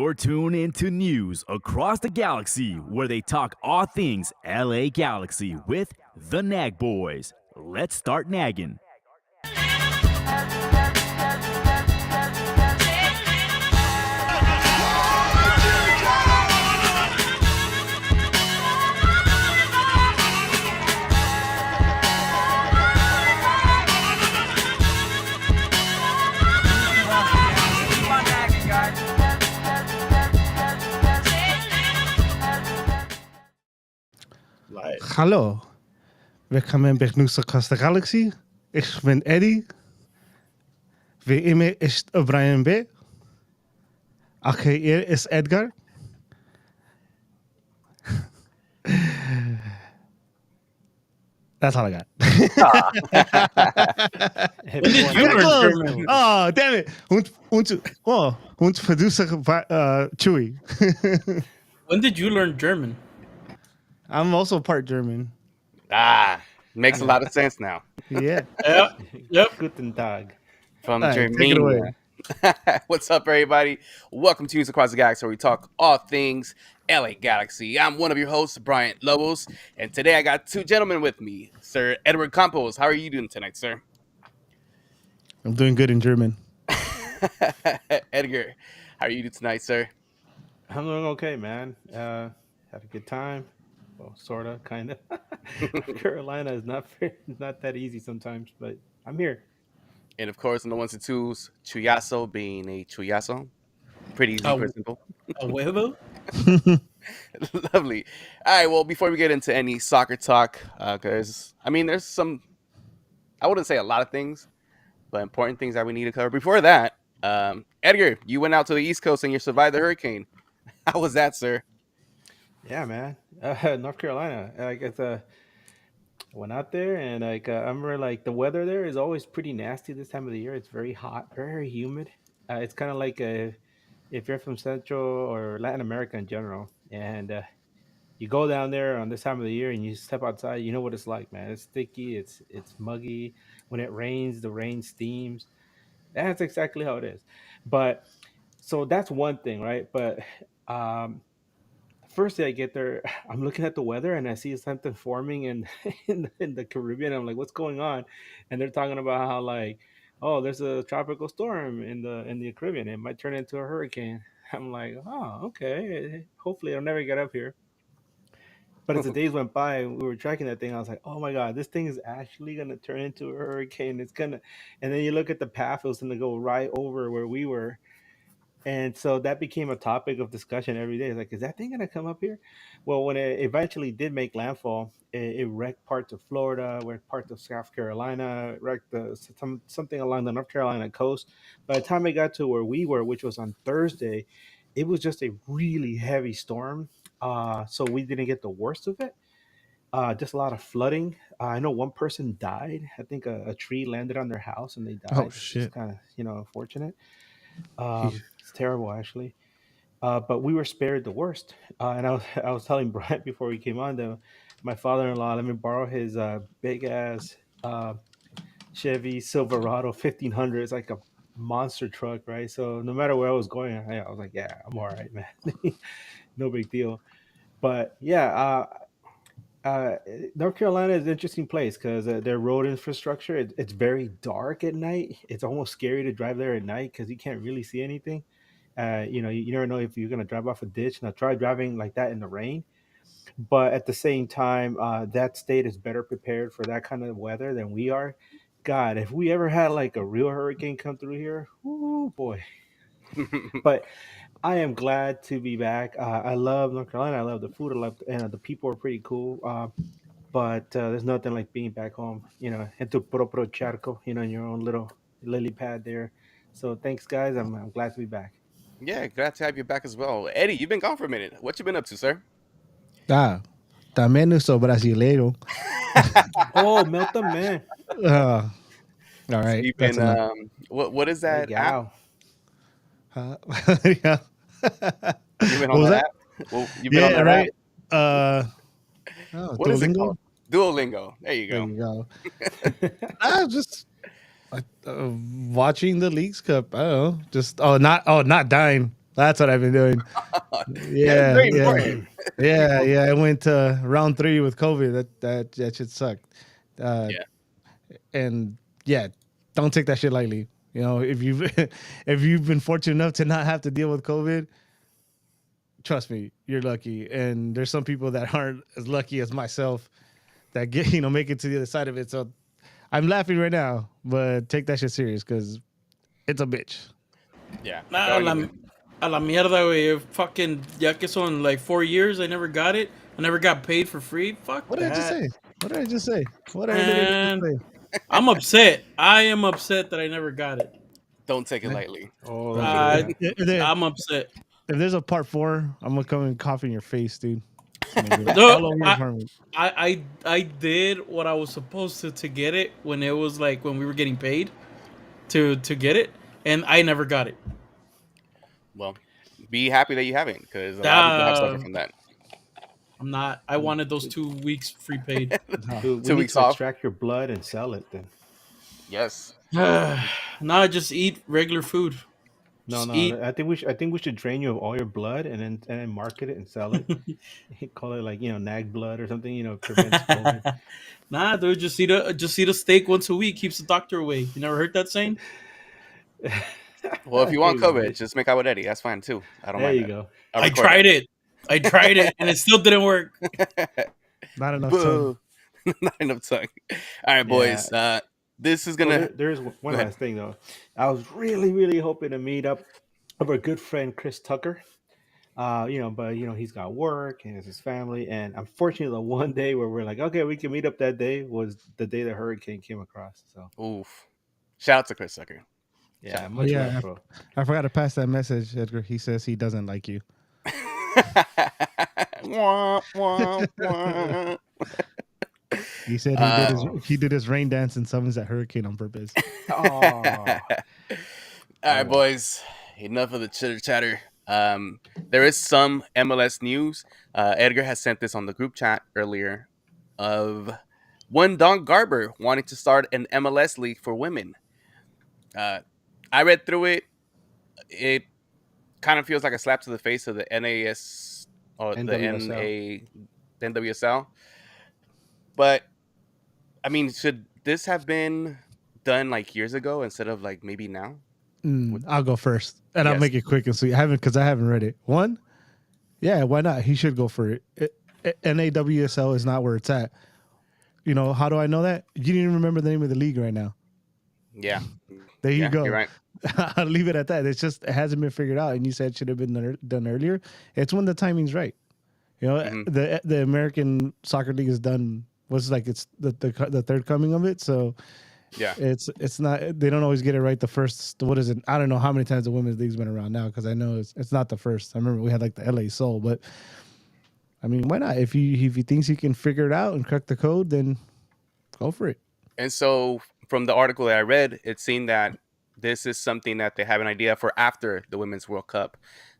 You're tuned into News Across the Galaxy, where they talk all things LA Galaxy with the Nag Boys. Let's start nagging. Hallo, willkommen bei News Across the Galaxy. Ich bin Eddie. Wie immer ist Brian B. Okay, hier ist Edgar. That's all I got. When did you learn German? Oh, damn it. Und Producer Chewy. When did you learn German? I'm also part German. Makes a lot of sense now. Yeah. Yep. Guten Tag. From All right, take it away. Germany. What's up, everybody? Welcome to News Across the Galaxy, where we talk all things LA Galaxy. I'm one of your hosts, Brian Lobos, and today I got two gentlemen with me. Sir Edward Campos, how are you doing tonight, sir? I'm doing good in German. Edgar, how are you doing tonight, sir? I'm doing okay, man. Had a good time. Well, sorta, kind of. Carolina is not that easy sometimes, but I'm here. And of course, on the ones and twos, Chuyazo being a Chuyazo. Pretty easy, pretty simple. A huevo? Lovely. All right, well, before we get into any soccer talk, because, there's some, I wouldn't say a lot of things, but important things that we need to cover. Before that, Edgar, you went out to the East Coast and you survived the hurricane. How was that, sir? Yeah, man. North Carolina. I went out there and I remember the weather there is always pretty nasty this time of the year. It's very hot, very humid. It's kind of like if you're from Central or Latin America in general, and you go down there on this time of the year and you step outside, you know what it's like, man. It's sticky, it's muggy. When it rains, the rain steams. That's exactly how it is. But so that's one thing, right? But first day I get there, I'm looking at the weather and I see something forming in the Caribbean. I'm like, what's going on? And they're talking about how oh, there's a tropical storm in the Caribbean. It might turn into a hurricane. I'm like, oh, okay. Hopefully it'll never get up here. But as the days went by, we were tracking that thing. I was like, oh my God, this thing is actually gonna turn into a hurricane. And then you look at the path, it was gonna go right over where we were. And so that became a topic of discussion every day. Like, is that thing going to come up here? Well, when it eventually did make landfall, it wrecked parts of Florida, wrecked parts of South Carolina, wrecked something along the North Carolina coast. By the time it got to where we were, which was on Thursday, it was just a really heavy storm. So we didn't get the worst of it. Just a lot of flooding. I know one person died. I think a tree landed on their house and they died. Oh, shit. It's kind of, unfortunate. It's terrible, actually. But we were spared the worst. And I was telling Brian before we came on that my father-in-law let me borrow his big ass Chevy Silverado 1500. It's like a monster truck, right? So no matter where I was going, I was like, yeah, I'm all right, man. No big deal. But yeah, North Carolina is an interesting place because their road infrastructure, it's very dark at night. It's almost scary to drive there at night because you can't really see anything. You never know if you're going to drive off a ditch. Now, try driving like that in the rain. But at the same time, that state is better prepared for that kind of weather than we are. God, if we ever had like a real hurricane come through here, oh boy. But I am glad to be back. I love North Carolina. I love the food. I love, and the people are pretty cool. But there's nothing like being back home, en tu propio charco, in your own little lily pad there. So thanks, guys. I'm glad to be back. Yeah, glad to have you back as well. Eddie, you've been gone for a minute. What you been up to, sir? También soy brasileiro. Oh, Melton, man. All right. So you've been, what is that app? Yeah. You've been on that app? Well, you've been on that right. app? What is it Duolingo? called? Duolingo. There you go. There you go. Just watching the Leagues Cup. I don't know. Just not dying. That's what I've been doing. Yeah, it's Yeah, very yeah, important. yeah, yeah. I went to round 3 with COVID. That shit sucked. Uh, Yeah. and yeah, don't take that shit lightly. You know, if you've if you've been fortunate enough to not have to deal with COVID, trust me, you're lucky. And there's some people that aren't as lucky as myself that get make it to the other side of it. So I'm laughing right now, but take that shit serious because it's a bitch. Yeah. Nah, Go anyway. a la mierda, güey. Fucking, ya que son like 4 years, I never got it. I never got paid for free. Fuck What did I just that. say? What did I just say? What did I literally just And say? I'm upset. I am upset that I never got it. Don't take it lightly. Oh, don't do Uh, that. I'm upset. If there's a part 4, I'm gonna come and cough in your face, dude. Just gonna do it No, all over your apartment. I did what I was supposed to get it when it was like when we were getting paid to get it, and I never got it. Well, be happy that you haven't, because a lot of people have Uh, suffered from that. I'm not. I wanted those 2 weeks free paid. Dude, we 2 need weeks to off. extract your blood and sell it then. Yes. Nah, just eat regular food. No, Just no. eat. I think we should drain you of all your blood and then market it and sell it. Call it like nag blood or something. Prevents COVID. Nah, dude, just eat a steak once a week. Keeps the doctor away. You never heard that saying? Well, if you Hey, want my COVID, bitch. just make out with Eddie. That's fine too. I don't There mind you that. go. I'll I record tried it. I tried it, and it still didn't work. it. Not enough time. Boo. Not enough time. All right, Yeah. boys. This is Well, gonna there is go one ahead. last thing though. I was really, really hoping to meet up with our good friend Chris Tucker. But he's got work and his family, and unfortunately, the one day where we're like, okay, we can meet up that day was the day the hurricane came across. So Oof. Shout out to Chris Sucker. yeah, Oh much love, yeah, bro. I forgot to pass that message, Edgar. He says he doesn't like you. Wah, wah, wah. He said Oh, he did his rain dance and summons that hurricane on purpose. oh, All oh right, well. boys. Enough of the chitter chatter. There is some MLS news. Edgar has sent this on the group chat earlier of one Don Garber wanting to start an MLS league for women. Uh, I read through it. It kind of feels like a slap to the face of the NAS or the NWSL. NWSL. But I mean, should this have been done like years ago instead of like maybe now? I'll go first, and I'll Yes. make it quick and sweet. I haven't read it. One, yeah, why not? He should go for it. NAWSL is not where it's at. How do I know that? You didn't even remember the name of the league right now. Yeah. There you Yeah, you're go. right. I'll leave it at that. It hasn't been figured out, and you said it should have been done earlier. It's when the timing's right. Mhm. The American Soccer League is done. Was like it's the third coming of it. So Yeah. it's not. They don't always get it right the first. What is it? I don't know how many times the women's league's been around now because I know it's not the first. I remember we had like the LA Soul, but I mean, why not? If he thinks he can figure it out and crack the code, then go for it. And so from the article that I read, it seemed that this is something that they have an idea for after the Women's World Cup.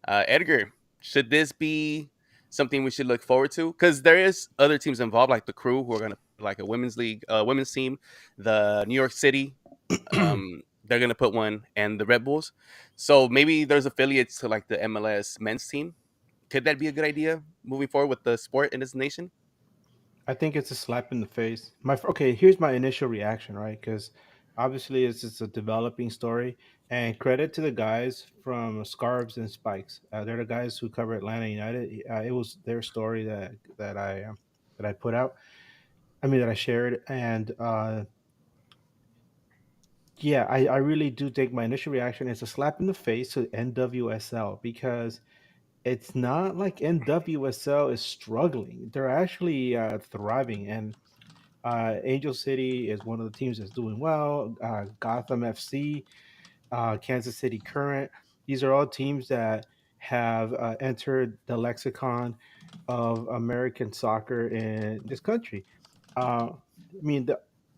Edgar, should this be something we should look forward to? Because there is other teams involved, like the Crew, who are gonna like a women's league, women's team, the New York City, they're gonna put one, and the Red Bulls. So maybe there's affiliates to like the MLS men's team. Could that be a good idea moving forward with the sport in this nation? I think it's a slap in the face. Okay, here's my initial reaction, right? Because obviously it's a developing story, and credit to the guys from Scarves and Spikes. They're the guys who cover Atlanta United. It was their story that I put out. I mean that I shared, and yeah, I really do think my initial reaction is a slap in the face to NWSL because it's not like NWSL is struggling. They're actually thriving, and Angel City is one of the teams that's doing well. Gotham FC, Kansas City Current. These are all teams that have entered the lexicon of American soccer in this country. I mean,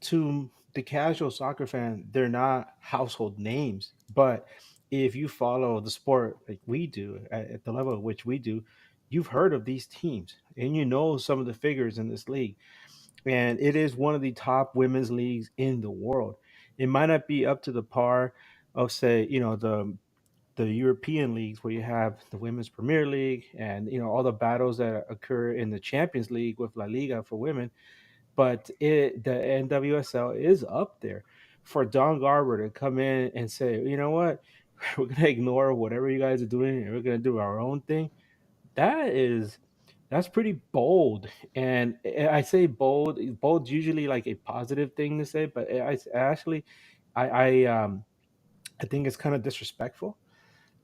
to the casual soccer fan, they're not household names, but if you follow the sport like we do at the level at which we do, you've heard of these teams and you know some of the figures in this league, and it is one of the top women's leagues in the world. It might not be up to the par of say, the the European leagues where you have the Women's Premier League and all the battles that occur in the Champions League with La Liga for women. But the NWSL is up there. For Don Garber to come in and say, you know what, we're gonna ignore whatever you guys are doing and we're gonna do our own thing. That's pretty bold. And I say bold. Bold's usually like a positive thing to say, but actually, I I think it's kind of disrespectful.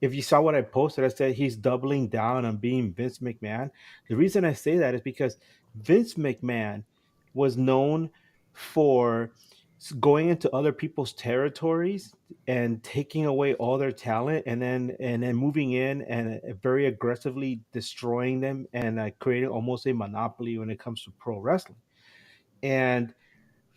If you saw what I posted, I said he's doubling down on being Vince McMahon. The reason I say that is because Vince McMahon was known for going into other people's territories and taking away all their talent, and then moving in and very aggressively destroying them, and creating almost a monopoly when it comes to pro wrestling. And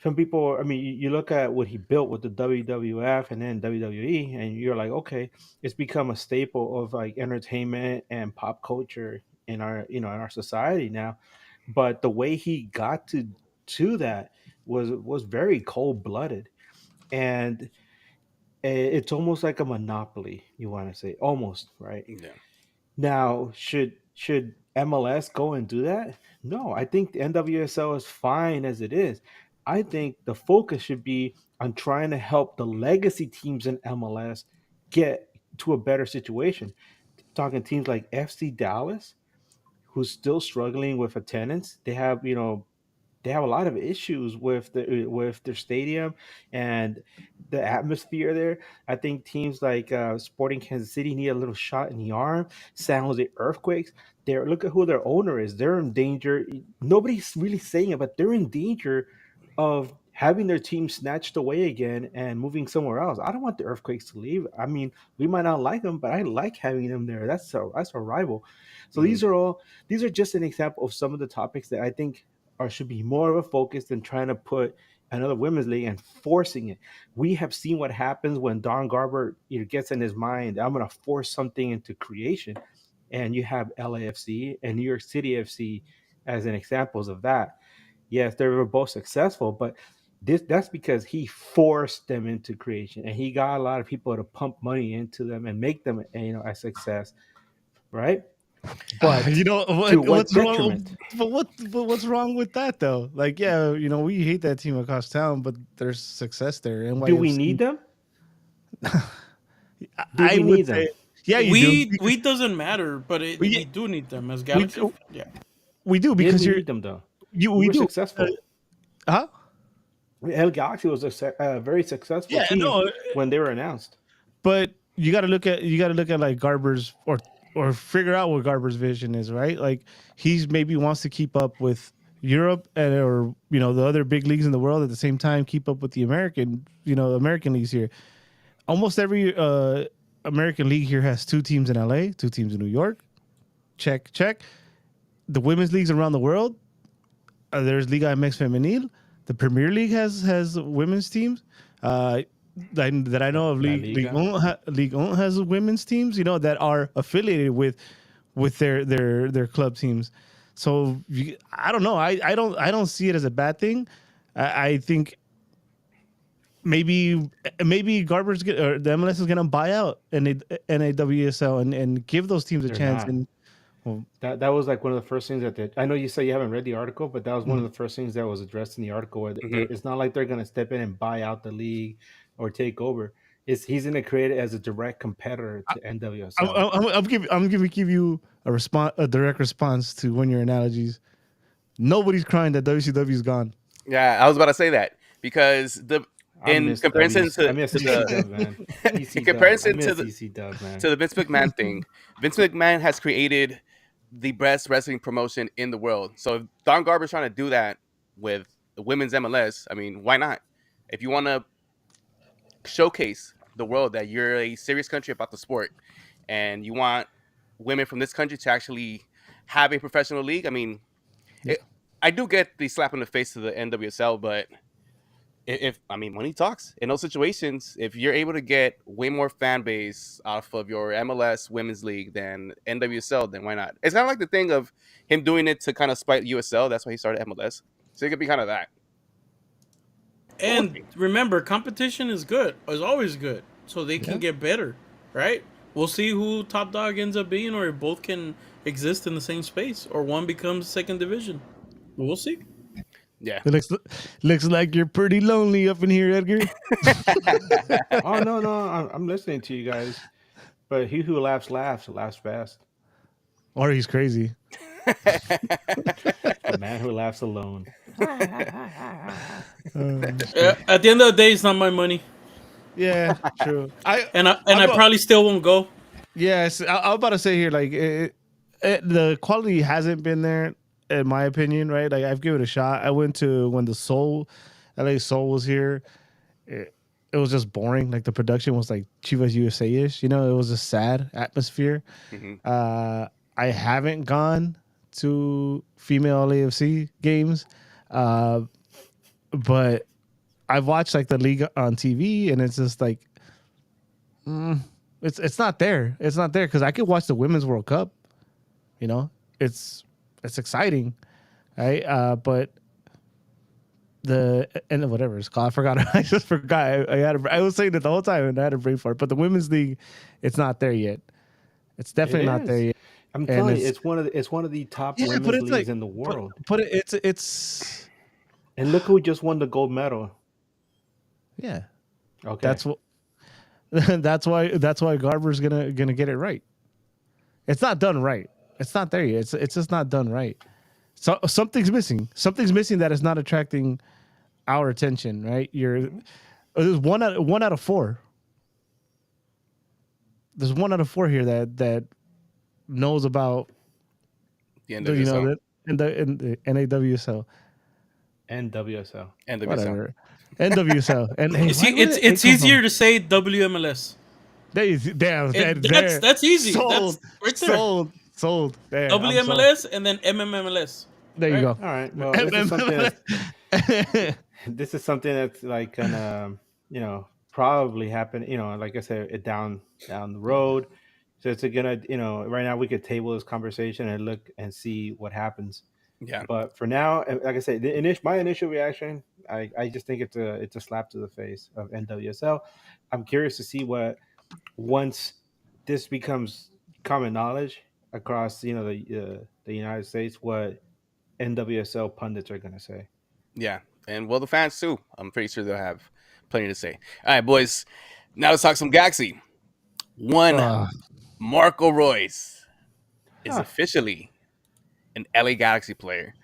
some people, I mean, you look at what he built with the WWF and then WWE, and you're like, okay, it's become a staple of like entertainment and pop culture in our, in our society now. But the way he got to that was very cold blooded, and it's almost like a monopoly. You want to say almost, right? Yeah. Now, should MLS go and do that? No, I think the NWSL is fine as it is. I think the focus should be on trying to help the legacy teams in MLS get to a better situation. Talking teams like FC Dallas, who's still struggling with attendance. They have a lot of issues with their stadium and the atmosphere there. I think teams like Sporting Kansas City need a little shot in the arm. San Jose Earthquakes. Look at who their owner is. They're in danger. Nobody's really saying it, but they're in danger of having their team snatched away again and moving somewhere else. I don't want the Earthquakes to leave. I mean, we might not like them, but I like having them there. That's a rival. So these are just an example of some of the topics that I think or should be more of a focus than trying to put another women's league and forcing it. We have seen what happens when Don Garber gets in his mind, I'm going to force something into creation. And you have LAFC and New York City FC as an examples of that. Yes, they were both successful, but that's because he forced them into creation, and he got a lot of people to pump money into them and make them a success, right? But You know to what? what What's wrong? detriment? But what's wrong with that though? Like, yeah, we hate that team across town, but there's success there. Do we NYFC. need them? Do I we would need them? say, yeah, you do. We doesn't matter, but we We do need them as we Galaxy. Yeah. we do Did because we need them though? We we were do. successful. Huh? El Galaxy was a very successful Yeah, team no, when they were announced. but you got to look at like Garber's or figure out what Garber's vision is, right? Like he's maybe wants to keep up with Europe and or the other big leagues in the world at the same time, keep up with the American leagues here. Almost every American league here has two teams in LA, two teams in New York. Check, check. The women's leagues around the world, there's Liga MX Femenil. The Premier League has women's teams. That I know of, La Ligue 1 has women's teams. That are affiliated with their club teams. So I don't know. I don't see it as a bad thing. I think maybe or the MLS is gonna buy out NAWSL and give those teams a They're chance. not. And well, That was like one of the first things that I know you say you haven't read the article, but that was one mm, of the first things that was addressed in the article. Where Hmm. it's not like they're going to step in and buy out the league or take over. He's going to create it as a direct competitor to NWSL. I'm gonna give you a direct response to one of your analogies. Nobody's crying that WCW is gone. Yeah, I was about to say that because I in miss comparison I miss EC Dub, man. EC in Dub. I comparison miss to EC Dub, man. the Vince McMahon thing, Vince McMahon has created the best wrestling promotion in the world. So if Don Garber's trying to do that with the women's MLS, I mean, why not? If you want to showcase the world that you're a serious country about the sport and you want women from this country to actually have a professional league, I mean, I do get the slap in the face to the NWSL, but if I mean money talks in those situations, if you're able to get way more fan base off of your MLS women's league than NWSL, then why not? It's kind of like the thing of him doing it to kind of spite USL. That's why he started MLS. So it could be kind of that. And remember, competition is good. Is always good, so they can get better, right? we'll see who top dog ends up being, or if both can exist in the same space, or one becomes second division. We'll see. Yeah. It looks like you're pretty lonely up in here, Edgar. Oh no, no, I'm listening to you guys. But he who laughs best. Or he's crazy. A man who laughs alone. At the end of the day, it's not my money, Yeah, true. I probably still won't go. Yes, I was about to say here, like the quality hasn't been there, in my opinion. Right, like I've given it a shot. I went to when the LA Soul was here. It was just boring. Like the production was like Chivas USA ish. You know, it was a sad atmosphere. Mhm. I haven't gone to female LAFC games, but I've watched like the league on TV, and it's just like, it's not there. It's not there because I could watch the Women's World Cup. You know, it's exciting, right? But the and whatever it's called, I forgot. I just forgot. I was saying it the whole time, and I had a brain fart. But the Women's League, it's not there yet. It's definitely not there yet. I'm And telling you, it's one of the top Yeah, but women's it's leagues like, in the world. but it's And look who just won the gold medal. yeah. Okay, That's what. That's why Garber's gonna get it right. It's not done right. It's not there yet. It's just not done right. So something's missing. Something's missing that is not attracting our attention. Right? There's one out of four. There's 1 out of 4 here that knows about The end of the that in the NAWSL. NWSL. end of Whatever. NWSL. And hey, You see, why would it it's come easier from- to say WMLS. Damn, That's easy. Sold. That's right there. Sold. Damn, I'm sold. WMLS and then MMMLS. There you Right. go. All right. Well, this is something that's like gonna, probably happen. Like I said, down the road. So it's gonna, right now we could table this conversation and look and see what happens. Yeah. But for now, like I said, my initial reaction, I just think it's a slap to the face of NWSL. I'm curious to see what once this becomes common knowledge across the United States, what NWSL pundits are gonna say. Yeah. And well, the fans too. I'm pretty sure they'll have plenty to say. All right, boys. Now let's talk some Galaxy. One Marco Royce is officially an LA Galaxy player.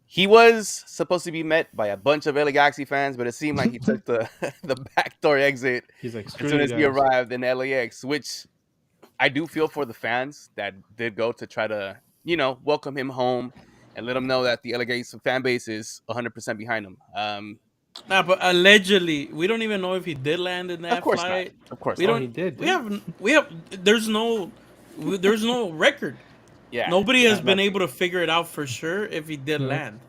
He was supposed to be met by a bunch of LA Galaxy fans, but it seemed like he took the backdoor exit He's like, as screw soon you as he guys. arrived in LAX, which I do feel for the fans that did go to try to, welcome him home and let him know that the LA Galaxy fan base is 100% behind him. Nah, but allegedly, we don't even know if he did land in that Of course flight. not. Of course We not. don't. he did, We dude. have. There's no record. Yeah. Nobody has Not- been not- able to figure it out for sure if he did land.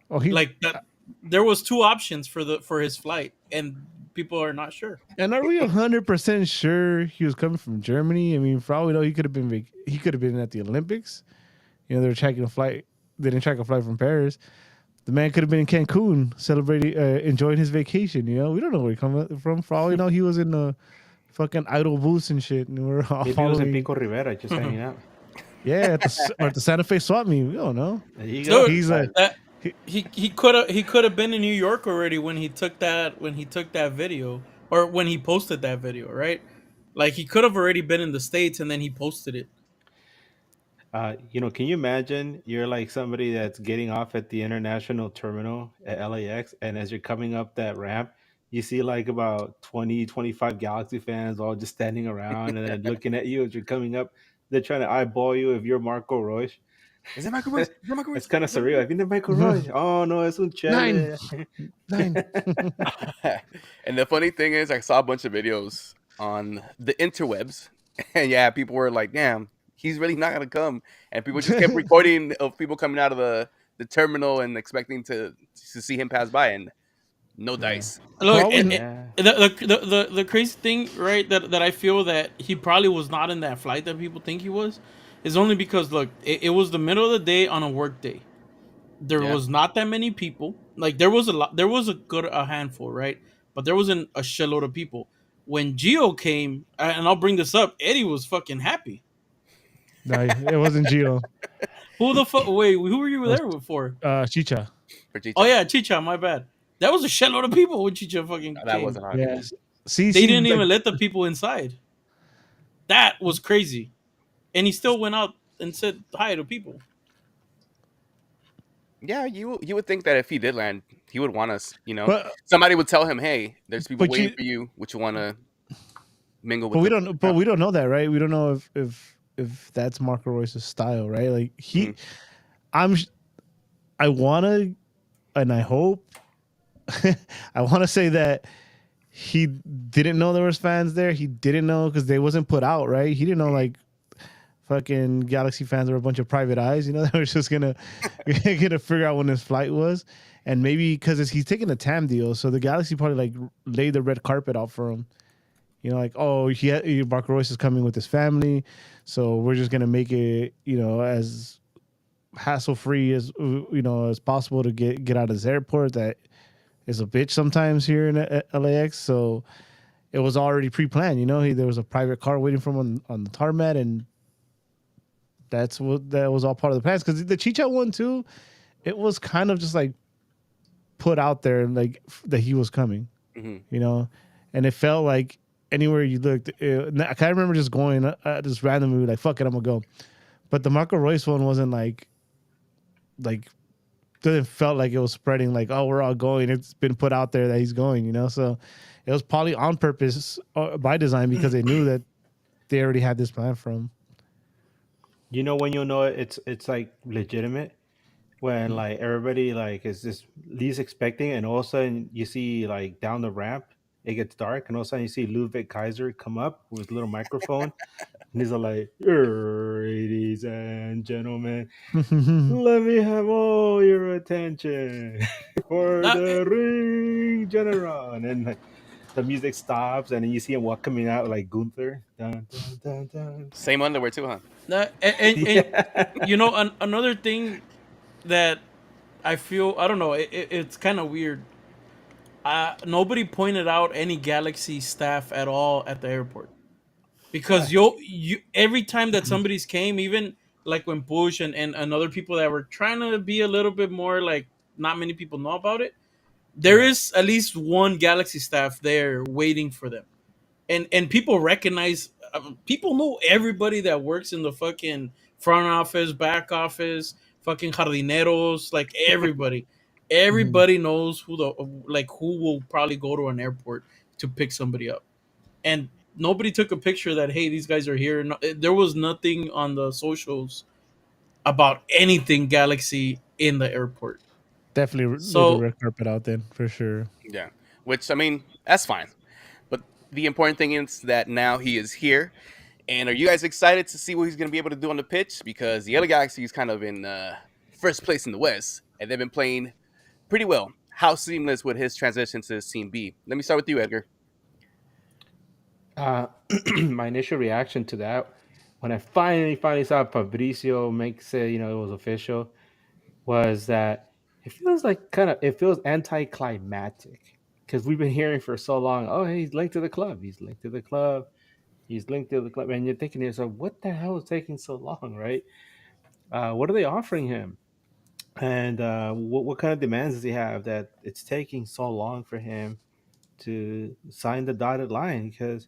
Oh, he Like that, there was 2 options for his flight, and people are not sure. And are we 100% sure he was coming from Germany? I mean, for all we know, he could have been at the Olympics. You know, they were tracking a flight. They didn't track a flight from Paris. The man could have been in Cancun celebrating, enjoying his vacation. You know, we don't know where he coming from. For all we know, he was in the fucking idol booths and shit, and we're all Maybe he was in following. Pico Rivera just hanging out. Yeah, at the Santa Fe swap meet. We don't know. There you go. Dude, He's like, he could have been in New York already when he took that video, or when he posted that video, right? Like he could have already been in the States and then he posted it. Can you imagine you're like somebody that's getting off at the international terminal at LAX, and as you're coming up that ramp, you see like about 20, 25 Galaxy fans all just standing around and then looking at you as you're coming up. They're trying to eyeball you if you're Marco Royce. Is that Marco Royce? Is that Marco Royce? It's kind of surreal. I think Marco Royce. Oh no, es un chele. 9. And the funny thing is, I saw a bunch of videos on the interwebs, and yeah, people were like, "Damn, he's really not gonna come," and people just kept recording of people coming out of the terminal and expecting to see him pass by, and no dice. Look, Probably- the crazy thing, right, that I feel that he probably was not in that flight that people think he was, is only because look, it was the middle of the day on a work day. There Yeah. was not that many people. Like there was a handful, right? But there wasn't a shitload of people. when Gio came, and I'll bring this up, Eddie was fucking happy. No, it wasn't Gio. Who the fuck? Wait, who were you It was there for? Chicha. For Oh Chicha. yeah, Chicha. My bad. That was a shitload of people when Chicha fucking That came. wasn't a lot of people. Yes. See, They see, didn't like, even let the people inside. That was crazy. And he still went out and said hi to people. Yeah, you would think that if he did land, he would want us. but Somebody would tell him, "Hey, there's people but waiting you for you. Would you want to mingle but with we the don't but crowd?" we don't know that, right? We don't know if that's Marco Royce's style, right? Like Mhm. I'm I wanna and I hope I wanna say that he didn't know there was fans there. He didn't know because they wasn't put out, right? He didn't know like fucking Galaxy fans were a bunch of private eyes, you know, that was just gonna gonna figure out when his flight was. And maybe because he's taking a TAM deal, so the Galaxy probably like laid the red carpet out for him. You know, like, oh, Marco Royce is coming with his family, so we're just gonna make it, you know, as hassle free as as possible to get out of this airport that is a bitch sometimes here in LAX. So it was already pre planned. You know, there was a private car waiting for him on the tarmac, and that was all part of the plans. Because the Chicha one too, it was kind of just like put out there like that he was coming. Mhm. You know, and it felt like anywhere you looked, I can't remember just going just randomly like fuck it, I'm gonna go. But the Marco Royce one wasn't like didn't felt like it was spreading like, oh, we're all going. It's been put out there that he's going, you know. So it was probably on purpose by design because they knew that they already had this plan from. You know when you'll know it's like legitimate when like everybody like is just least expecting, and all of a sudden you see like down the ramp it gets dark, and all of a sudden you see Ludwig Kaiser come up with a little microphone, and he's all like, "Ladies and gentlemen, let me have all your attention for That, the ring general." And then like, the music stops, and then you see him walk coming out like Gunther. Dun, dun, dun, dun. Same underwear too, huh? and Yeah. you know another thing that I feel, I don't know, it's kind of weird. Nobody pointed out any Galaxy staff at all at the airport because you every time that somebody's came, even like when Bush and other people that were trying to be a little bit more like not many people know about it, there Right. is at least one Galaxy staff there waiting for them, and people recognize, people know everybody that works in the fucking front office, back office, fucking jardineros, like everybody. Everybody knows who will probably go to an airport to pick somebody up, and nobody took a picture that, hey, these guys are here. No, there was nothing on the socials about anything Galaxy in the airport. Definitely laid the So red carpet out then for sure. Yeah. Which I mean, that's fine. But the important thing is that now he is here. And are you guys excited to see what he's going to be able to do on the pitch? Because the other Galaxy is kind of in first place in the West, and they've been playing pretty well. How seamless would his transition to this team be? Let me start with you, Edgar. Uh, my initial reaction to that, when I finally saw Fabricio make say, it was official, was that it feels anticlimactic because we've been hearing for so long. Oh, hey, he's linked to the club. He's linked to the club. He's linked to the club, and you're thinking to yourself, what the hell is taking so long, right? What are they offering him? And what kind of demands does he have that it's taking so long for him to sign the dotted line? Because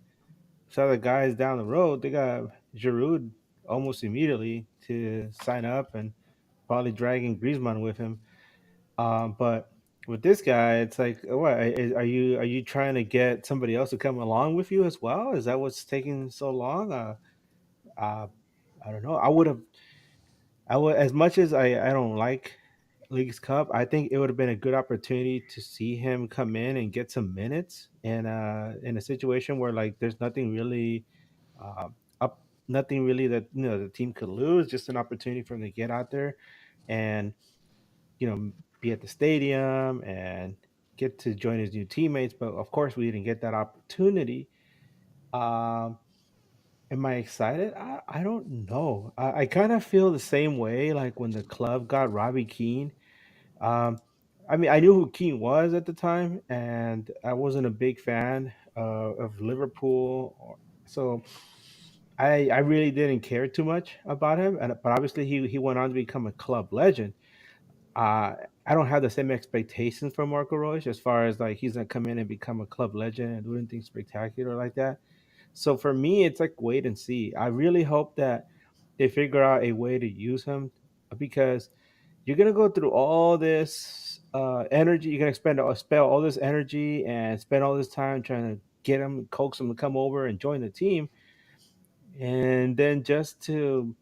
some of the guys down the road, they got Giroud almost immediately to sign up, and probably dragging Griezmann with him. But with this guy, it's like, what are you trying to get somebody else to come along with you as well? Is that what's taking so long? Uh, I don't know. I would, as much as I don't like League's Cup, I think it would have been a good opportunity to see him come in and get some minutes in a situation where like there's nothing really up, nothing really that the team could lose. Just an opportunity for him to get out there and be at the stadium and get to join his new teammates. But of course, we didn't get that opportunity. Um, Am I excited? I don't know. I kind of feel the same way like when the club got Robbie Keane. Um, I mean, I knew who Keane was at the time, and I wasn't a big fan of Liverpool. So I really didn't care too much about him, and but obviously he went on to become a club legend. I don't have the same expectations for Marco Royce as far as like he's gonna come in and become a club legend and do anything spectacular like that. So for me, it's like wait and see. I really hope that they figure out a way to use him because you're gonna go through all this energy. You're gonna spend all this energy and spend all this time trying to get him, coax him to come over and join the team, and then just to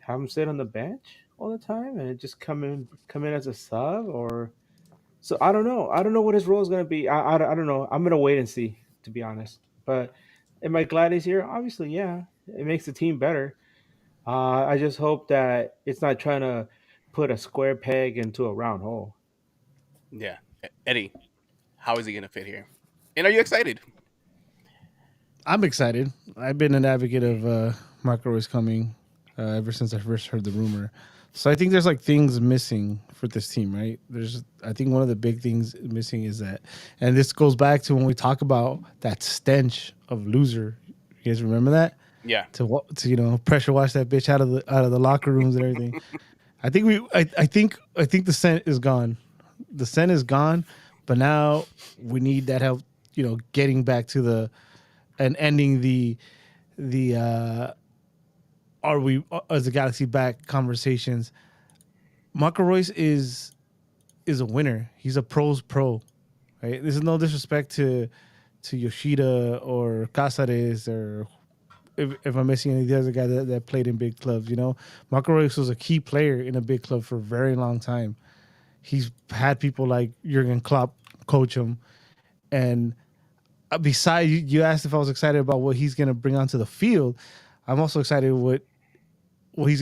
have him sit on the bench all the time and just come in as a sub or so I don't know. I don't know what his role is gonna be. I don't know. I'm gonna wait and see, to be honest. But am I glad he's here? Obviously, yeah. It makes the team better. I just hope that it's not trying to put a square peg into a round hole. Yeah, Eddie, how is he gonna fit here? And are you excited? I'm excited. I've been an advocate of Marco Royce coming ever since I first heard the rumor. So I think there's like things missing for this team, right? I think one of the big things missing is that, and this goes back to when we talk about that stench of loser. You guys remember that? Yeah, To pressure wash that bitch out of the locker rooms and everything. I think the scent is gone. The scent is gone, but now we need that help. Getting back to the and ending the are we as the Galaxy back conversations. Marco Royce is a winner. He's a pro's pro, right? This is no disrespect to Yoshida or Casares or if I'm missing any of the other guy that played in big clubs. Marco Royce was a key player in a big club for a very long time. He's had people like Jurgen Klopp coach him, and besides, you asked if I was excited about what he's going to bring onto the field. I'm also excited what he's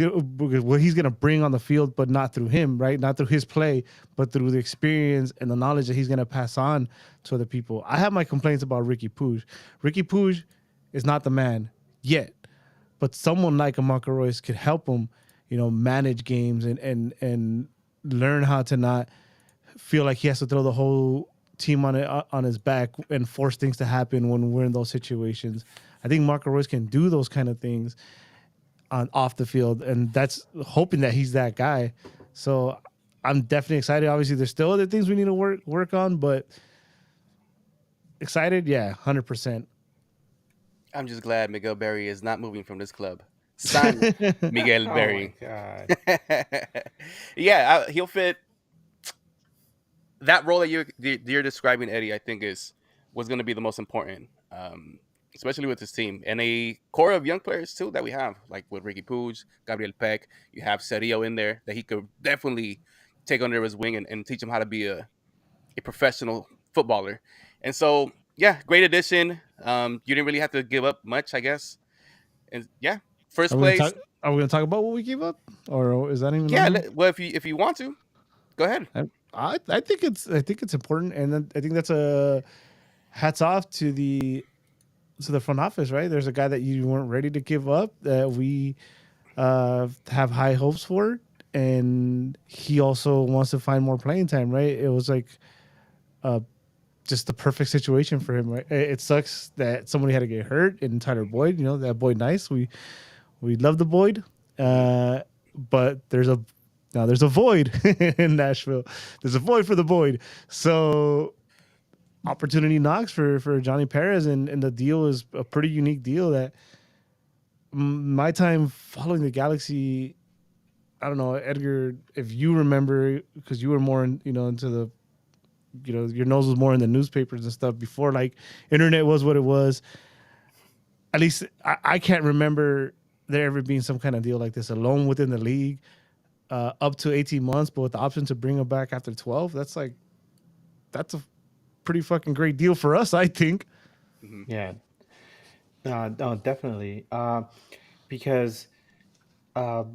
gonna bring on the field, but not through him, right? Not through his play, but through the experience and the knowledge that he's gonna pass on to other people. I have my complaints about Ricky Puig. Ricky Puig is not the man yet, but someone like a Marco Royce could help him, manage games and learn how to not feel like he has to throw the whole team on his back and force things to happen when we're in those situations. I think Marco Royce can do those kind of things on off the field, and that's hoping that he's that guy. So I'm definitely excited. Obviously, there's still other things we need to work on, but excited, yeah, 100%. I'm just glad Miguel Berry is not moving from this club. Son Miguel Oh my Berry. god. Yeah, he'll fit that role that you're describing, Eddie. I think is was going to be the most important, especially with this team and a core of young players too that we have, like with Ricky Puig, Gabriel Peck. You have Serio in there that he could definitely take under his wing and teach him how to be a professional footballer. And so, yeah, great addition. You didn't really have to give up much, I guess. And yeah, Are first we gonna place. talk? Are we gonna talk about what we gave up, or is that even Yeah, on here? well, if you want to, go ahead. I think it's important, and then I think that's a hats off to the front office, right? There's a guy that you weren't ready to give up that we have high hopes for, and he also wants to find more playing time, right? It was like uh, just the perfect situation for him, right? It sucks that somebody had to get hurt in Tyler Boyd. That Boyd nice. We love the Boyd, but there's a void in Nashville. There's a void for the Boyd. So opportunity knocks for Johnny Perez, and the deal is a pretty unique deal that my time following the Galaxy, I don't know, Edgar, if you remember, because you were more into the, your nose was more in the newspapers and stuff before like internet was what it was. At least I can't remember there ever being some kind of deal like this alone within the league, up to 18 months, but with the option to bring him back after 12. That's a pretty fucking great deal for us, I think. Hmm. Yeah. No, definitely. Because uh,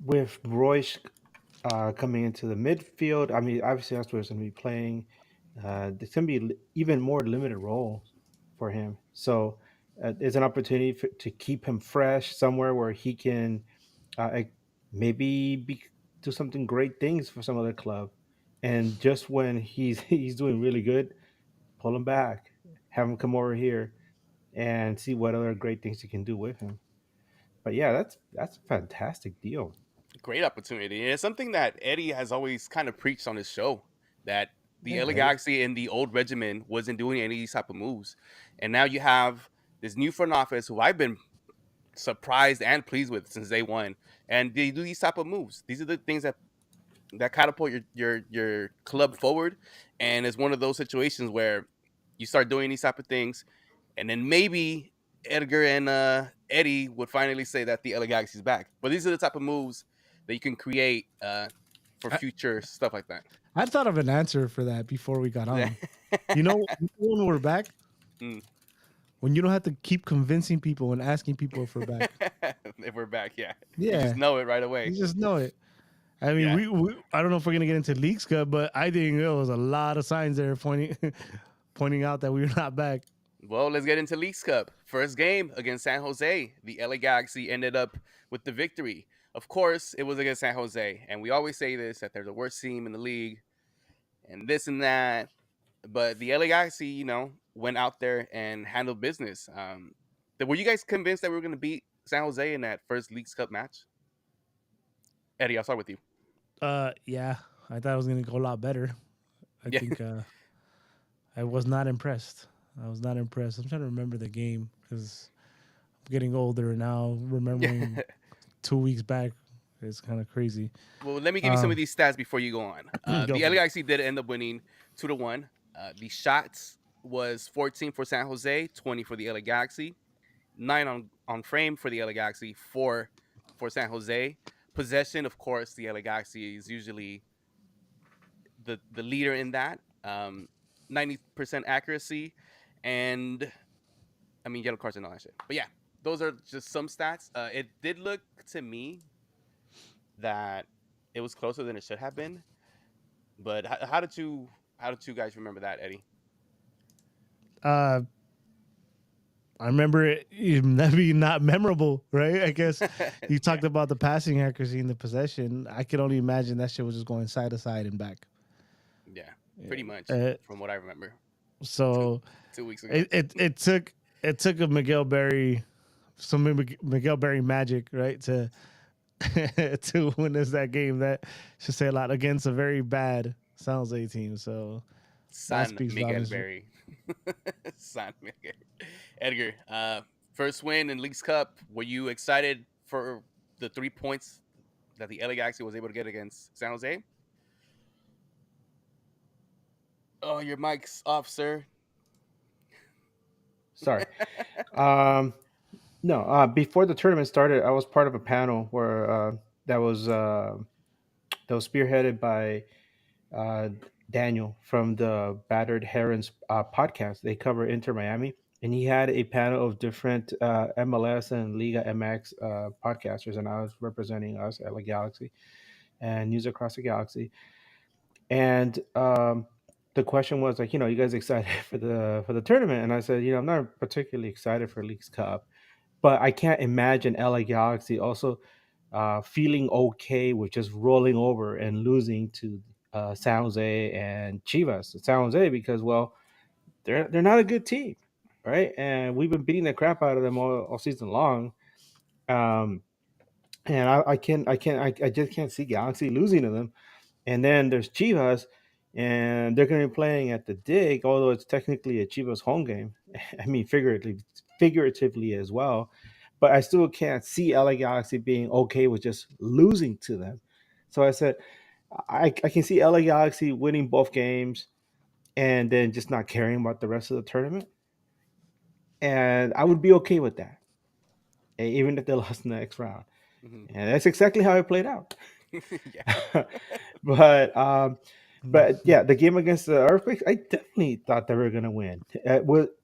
with Royce coming into the midfield, I mean, obviously that's where he's going to be playing. There's going to be even more limited role for him. So it's an opportunity to keep him fresh somewhere where he can maybe do something great things for some other club and just when he's doing really good, pull him back, have him come over here, and see what other great things you can do with him. But yeah, that's a fantastic deal. Great opportunity. And it's something that Eddie has always kind of preached on his show, that the Yeah, LA Galaxy in the old regimen wasn't doing any of these type of moves. And now you have this new front office who I've been surprised and pleased with since day one. And they do these type of moves. These are the things that catapult your club forward. And it's one of those situations where you start doing these type of things, and then maybe Edgar and Eddie would finally say that the LA Galaxy is back. But these are the type of moves that you can create for I, future stuff like that. I thought of an answer for that before we got on. You know, when we're back, Mm. when you don't have to keep convincing people and asking people if we're back. If we're back, yeah, you just Yeah, know it right you away. just know it. I mean, Yeah. we I don't know if we're gonna get into Leagues Cup, but I think there was a lot of signs there pointing pointing out that we were not back. Well, let's get into Leagues Cup. First game against San Jose. The LA Galaxy ended up with the victory. Of course, it was against San Jose, and we always say this, that they're the worst team in the league, and this and that. But the LA Galaxy, went out there and handled business. Were you guys convinced that we were going to beat San Jose in that first Leagues Cup match? Eddie, I'll start with you. Yeah, I thought it was gonna go a lot better. I Yeah. think I was not impressed. I was not impressed. I'm trying to remember the game because I'm getting older now. Remembering 2 weeks back is kind of crazy. Well, let me give you some of these stats before you go on. Go The for LA it. Galaxy did end up winning 2-1. The shots was 14 for San Jose, 20 for the LA Galaxy, 9 on frame for the LA Galaxy, 4 for San Jose. Possession, of course, the LA Galaxy is usually the leader in that. 90% accuracy, and I mean yellow cards and all that shit. But yeah, those are just some stats. It did look to me that it was closer than it should have been. But how did you guys remember that, Eddie? Uh, I remember it maybe not memorable, right? I guess you Yeah, talked about the passing accuracy and the possession. I could only imagine that shit was just going side to side and back. yeah, Yeah. pretty much Uh, from what I remember two so 2 weeks ago. it took a Miguel Berry, some Miguel Berry magic, right, to to win us that game. That should say a lot against a very bad San Jose team. So that San speaks Miguel volumes. Berry. San Miguel. Edgar, first win in Leagues Cup. Were you excited for the 3 points that the LA Galaxy was able to get against San Jose? Oh, your mic's off, sir. Sorry. Um, no, before the tournament started, I was part of a panel where that was uh, that was spearheaded by uh, Daniel from the Battered Herons podcast. They cover Inter Miami, and he had a panel of different MLS and Liga MX podcasters, and I was representing us at La Galaxy and News Across the Galaxy. And the question was like, you guys excited for the tournament? And I said, I'm not particularly excited for Leagues Cup, but I can't imagine LA Galaxy also feeling okay with just rolling over and losing to San Jose and Chivas. San Jose because well, they're not a good team, right? And we've been beating the crap out of them all season long. Um, and I just can't see Galaxy losing to them. And then there's Chivas, and they're going to be playing at the Dig, although it's technically a Chivas home game. I mean, figuratively as well. But I still can't see LA Galaxy being okay with just losing to them. So I said, I can see LA Galaxy winning both games and then just not caring about the rest of the tournament. And I would be okay with that, even if they lost in the next round. Hmm. And that's exactly how it played out. Yeah. but but yeah, the game against the Earthquakes, I definitely thought they were gonna win.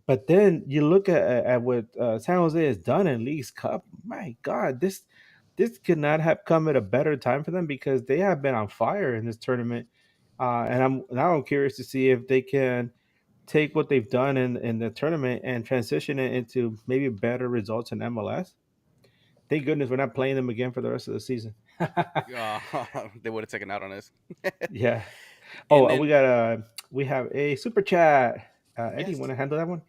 But then you look at what San Jose has done in League's Cup. My God, this could not have come at a better time for them because they have been on fire in this tournament. And I'm curious to see if they can take what they've done in the tournament and transition it into maybe better results in MLS. Thank goodness we're not playing them again for the rest of the season. They would have taken out on us. Yeah. Oh, And then we have a super chat. Eddie, yes, want to handle that one?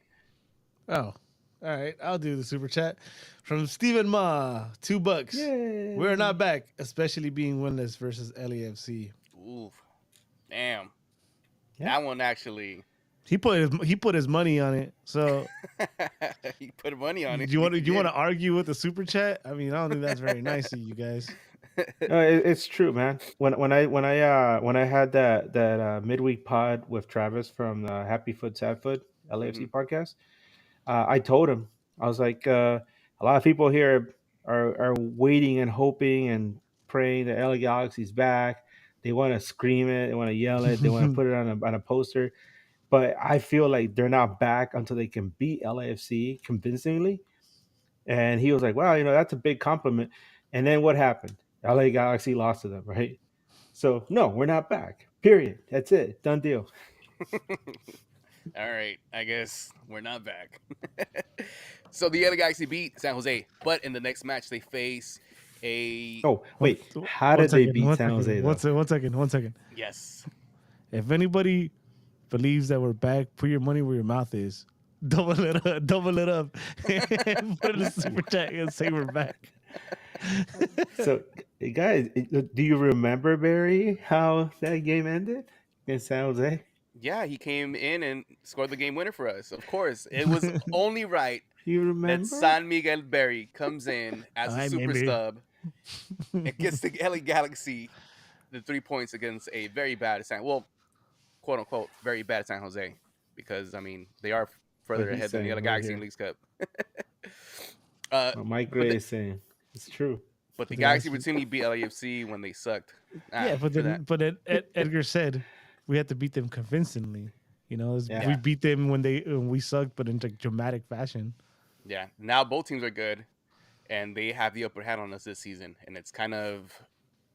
Oh, all right. I'll do the super chat from Stephen Ma. $2. We're Yay! not back, especially being winless versus LAFC. ooh, damn, Yeah. that one actually. He put his money on it. So He put money on it. do you want He do you want did. to argue with the super chat? I mean, I don't think that's very nice of you guys. No, it's true, man. When I had that midweek pod with Travis from Happy Foot Sad Foot LAFC Mhm. podcast, I told him, I was like, a lot of people here are waiting and hoping and praying that LA Galaxy's back. They want to scream it, they want to yell it, they want to put it on a poster. But I feel like they're not back until they can beat LAFC convincingly. And he was like, "Wow, that's a big compliment." And then what happened? LA Galaxy lost to them, right? So no, we're not back. Period. That's it. Done deal. All right, I guess we're not back. So the other Galaxy beat San Jose, but in the next match they face a Oh, One, wait. How one did they second, beat one San second, Jose one though? second, one second, one second. yes. If anybody believes that we're back, put your money where your mouth is. Double it up, and put in a super chat and say we're back. So, guys, do you remember, Barry, how that game ended in San Jose? Yeah, he came in and scored the game winner for us. Of course, it was only right You that remember? San Miguel Berry comes in as a I super remember. sub and gets the LA Galaxy the 3 points against a very bad quote unquote, very bad San Jose, because I mean they are What further he's ahead than the saying other right Galaxy in here. Leagues Cup. uh, What Mike but Gray the, is saying. It's true. but the But they Galaxy actually, routinely beat LAFC when they sucked. yeah, but For that, then, Edgar said we had to beat them convincingly. Yeah. We yeah, beat them when we sucked, but in like dramatic fashion. yeah. Now both teams are good, and they have the upper hand on us this season, and it's kind of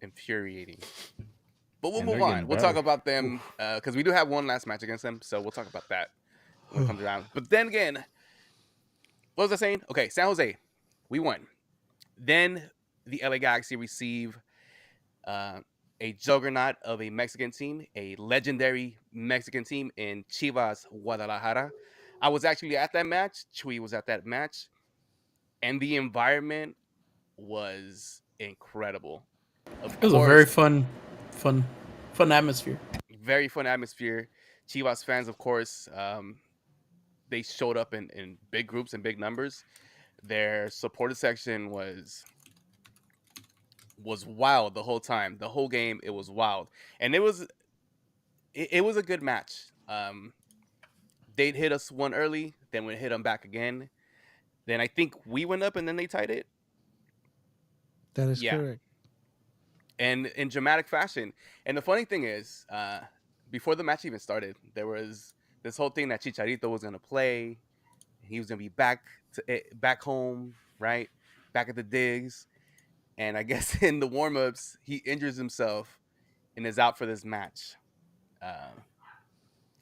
infuriating. But we'll And they're move getting on. We'll talk better. about them Oof. because we do have one last match against them, so we'll talk about that when it comes around. But then again, what was I saying? Okay, San Jose, we won. Then the LA Galaxy receive uh, a juggernaut of a Mexican team, a legendary Mexican team in Chivas Guadalajara. I was actually at that match. Chui was at that match, and the environment was incredible. Of It was a very course, fun, fun atmosphere. very fun atmosphere. Chivas fans, of course, they showed up in big groups and big numbers. Their supporter section was wild the whole time. The whole game, it was wild, and it was a good match. They'd hit us one early, then we hit them back again. Then I think we went up, and then they tied it. That is Yeah, correct. and in dramatic fashion. And the funny thing is, before the match even started, there was this whole thing that Chicharito was gonna play. He was gonna be back home, right, back at the digs. And I guess in the warm-ups, he injures himself and is out for this match. Uh,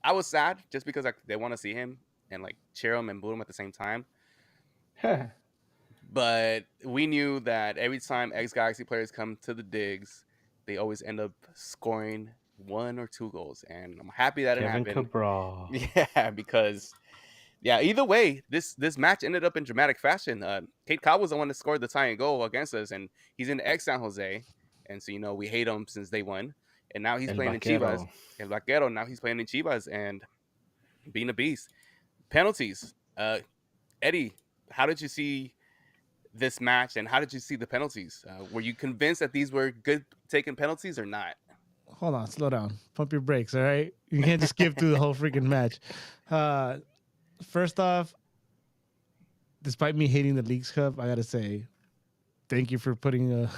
I was sad just because they want to see him and like cheer him and boo him at the same time. But we knew that every time ex Galaxy players come to the digs, they always end up scoring 1 or 2 goals, and I'm happy that it Kevin happened. Cabral. Yeah, because either way, this match ended up in dramatic fashion. Kate Cobb was the one that scored the tying goal against us, and he's in ex San Jose, and so we hate him since day one, and now he's El playing in Chivas, Vaquero. El Vaquero. Now he's playing in Chivas and being a beast. Penalties, Eddie, how did you see this match, and how did you see the penalties? Were you convinced that these were good taken penalties or not? Hold on, slow down, pump your brakes. All right, you can't just skip through the whole freaking match. First off, despite me hating the Leagues Cup, I gotta say thank you for putting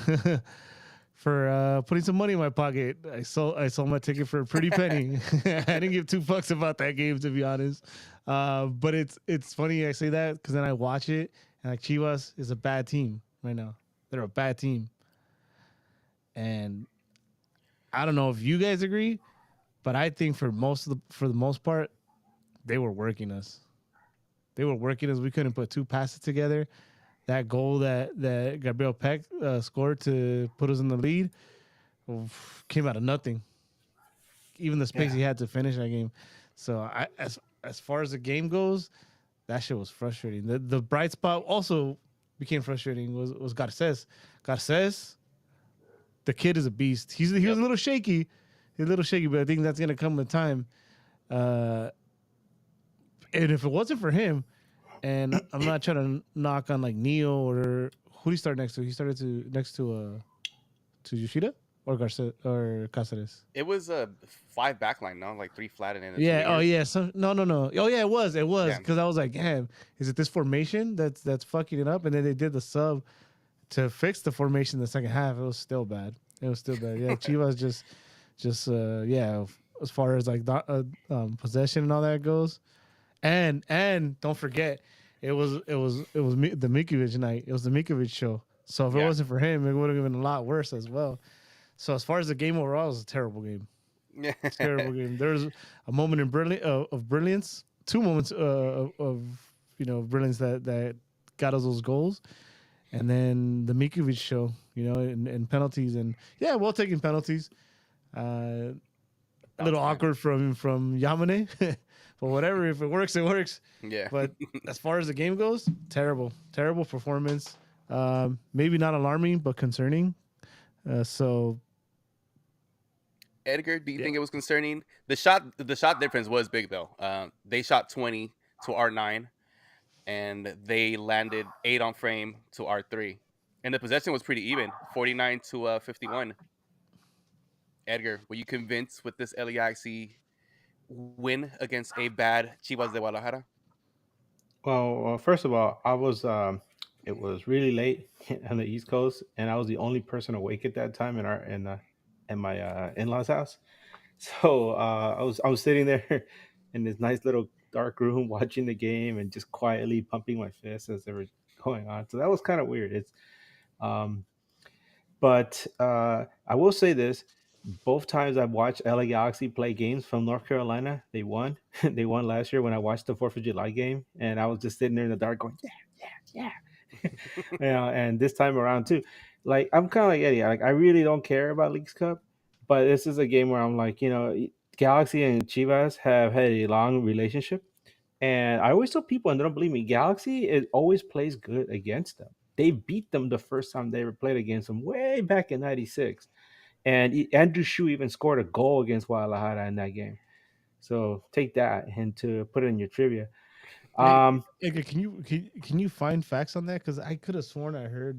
putting some money in my pocket. I sold my ticket for a pretty penny. I didn't give $2 about that game, to be honest. But it's funny I say that because then I watch it and like Chivas is a bad team right now. They're a bad team, and I don't know if you guys agree, but I think for the most part, they were working us. They were working us. We couldn't put two passes together. That goal that Gabriel Peck scored to put us in the lead came out of nothing. even the space Yeah. he had to finish that game. So as far as the game goes, that shit was frustrating. The bright spot also became frustrating was Garces. Garces, the kid is a beast. He was Yep. a little shaky. He's a little shaky, but I think that's gonna come with time. Uh, and if it wasn't for him, and I'm not trying to knock on like Neo or who did he start next to? He started to next to Yoshida or Garcia or Cáceres. It was a five backline, no, like three flat and then the two Yeah. Oh wingers. yeah. So no. Oh yeah, it was. It was Yeah, because I was like, damn, is it this formation that's fucking it up? And then they did the sub to fix the formation in the second half. It was still bad. It was still bad. Yeah, Chivas just yeah. As far as like possession and all that goes, and don't forget, it was the Mikovic night. It was the Mikovic show. So if it yeah, wasn't for him, it would have been a lot worse as well. So as far as the game overall, it was a terrible game. yeah. Terrible game. There was a moment of brilliance, two moments of brilliance that got us those goals, and then the Mikovic show, and penalties, and yeah, well taking penalties. A little awkward from Yamane, but whatever. If it works, it works. Yeah. But as far as the game goes, terrible performance. Maybe not alarming, but concerning. So Edgar, do you yeah, think it was concerning? The shot difference was big though. They shot 20 to R9, and they landed 8 on frame to R3, and the possession was pretty even, 49 to 51. Edgar, were you convinced with this LAXC win against a bad Chivas de Guadalajara? Well, first of all, I was it was really late on the East Coast, and I was the only person awake at that time in my in-laws' house. So I was sitting there in this nice little dark room watching the game and just quietly pumping my fists as they were going on. So that was kind of weird. Um, but I will say this: both times I've watched LA Galaxy play games from North Carolina, they won. They won last year when I watched the Fourth of July game, and I was just sitting there in the dark going, "Yeah, yeah." And this time around too, like I'm kind of like Eddie. Like I really don't care about Leagues Cup, but this is a game where I'm like, Galaxy and Chivas have had a long relationship, and I always tell people, and they don't believe me, Galaxy it always plays good against them. They beat them the first time they ever played against them way back in '96, and Andrew Shue even scored a goal against Guadalajara in that game. So take that and to put it in your trivia. hey, Um, can you find facts on that? Because I could have sworn I heard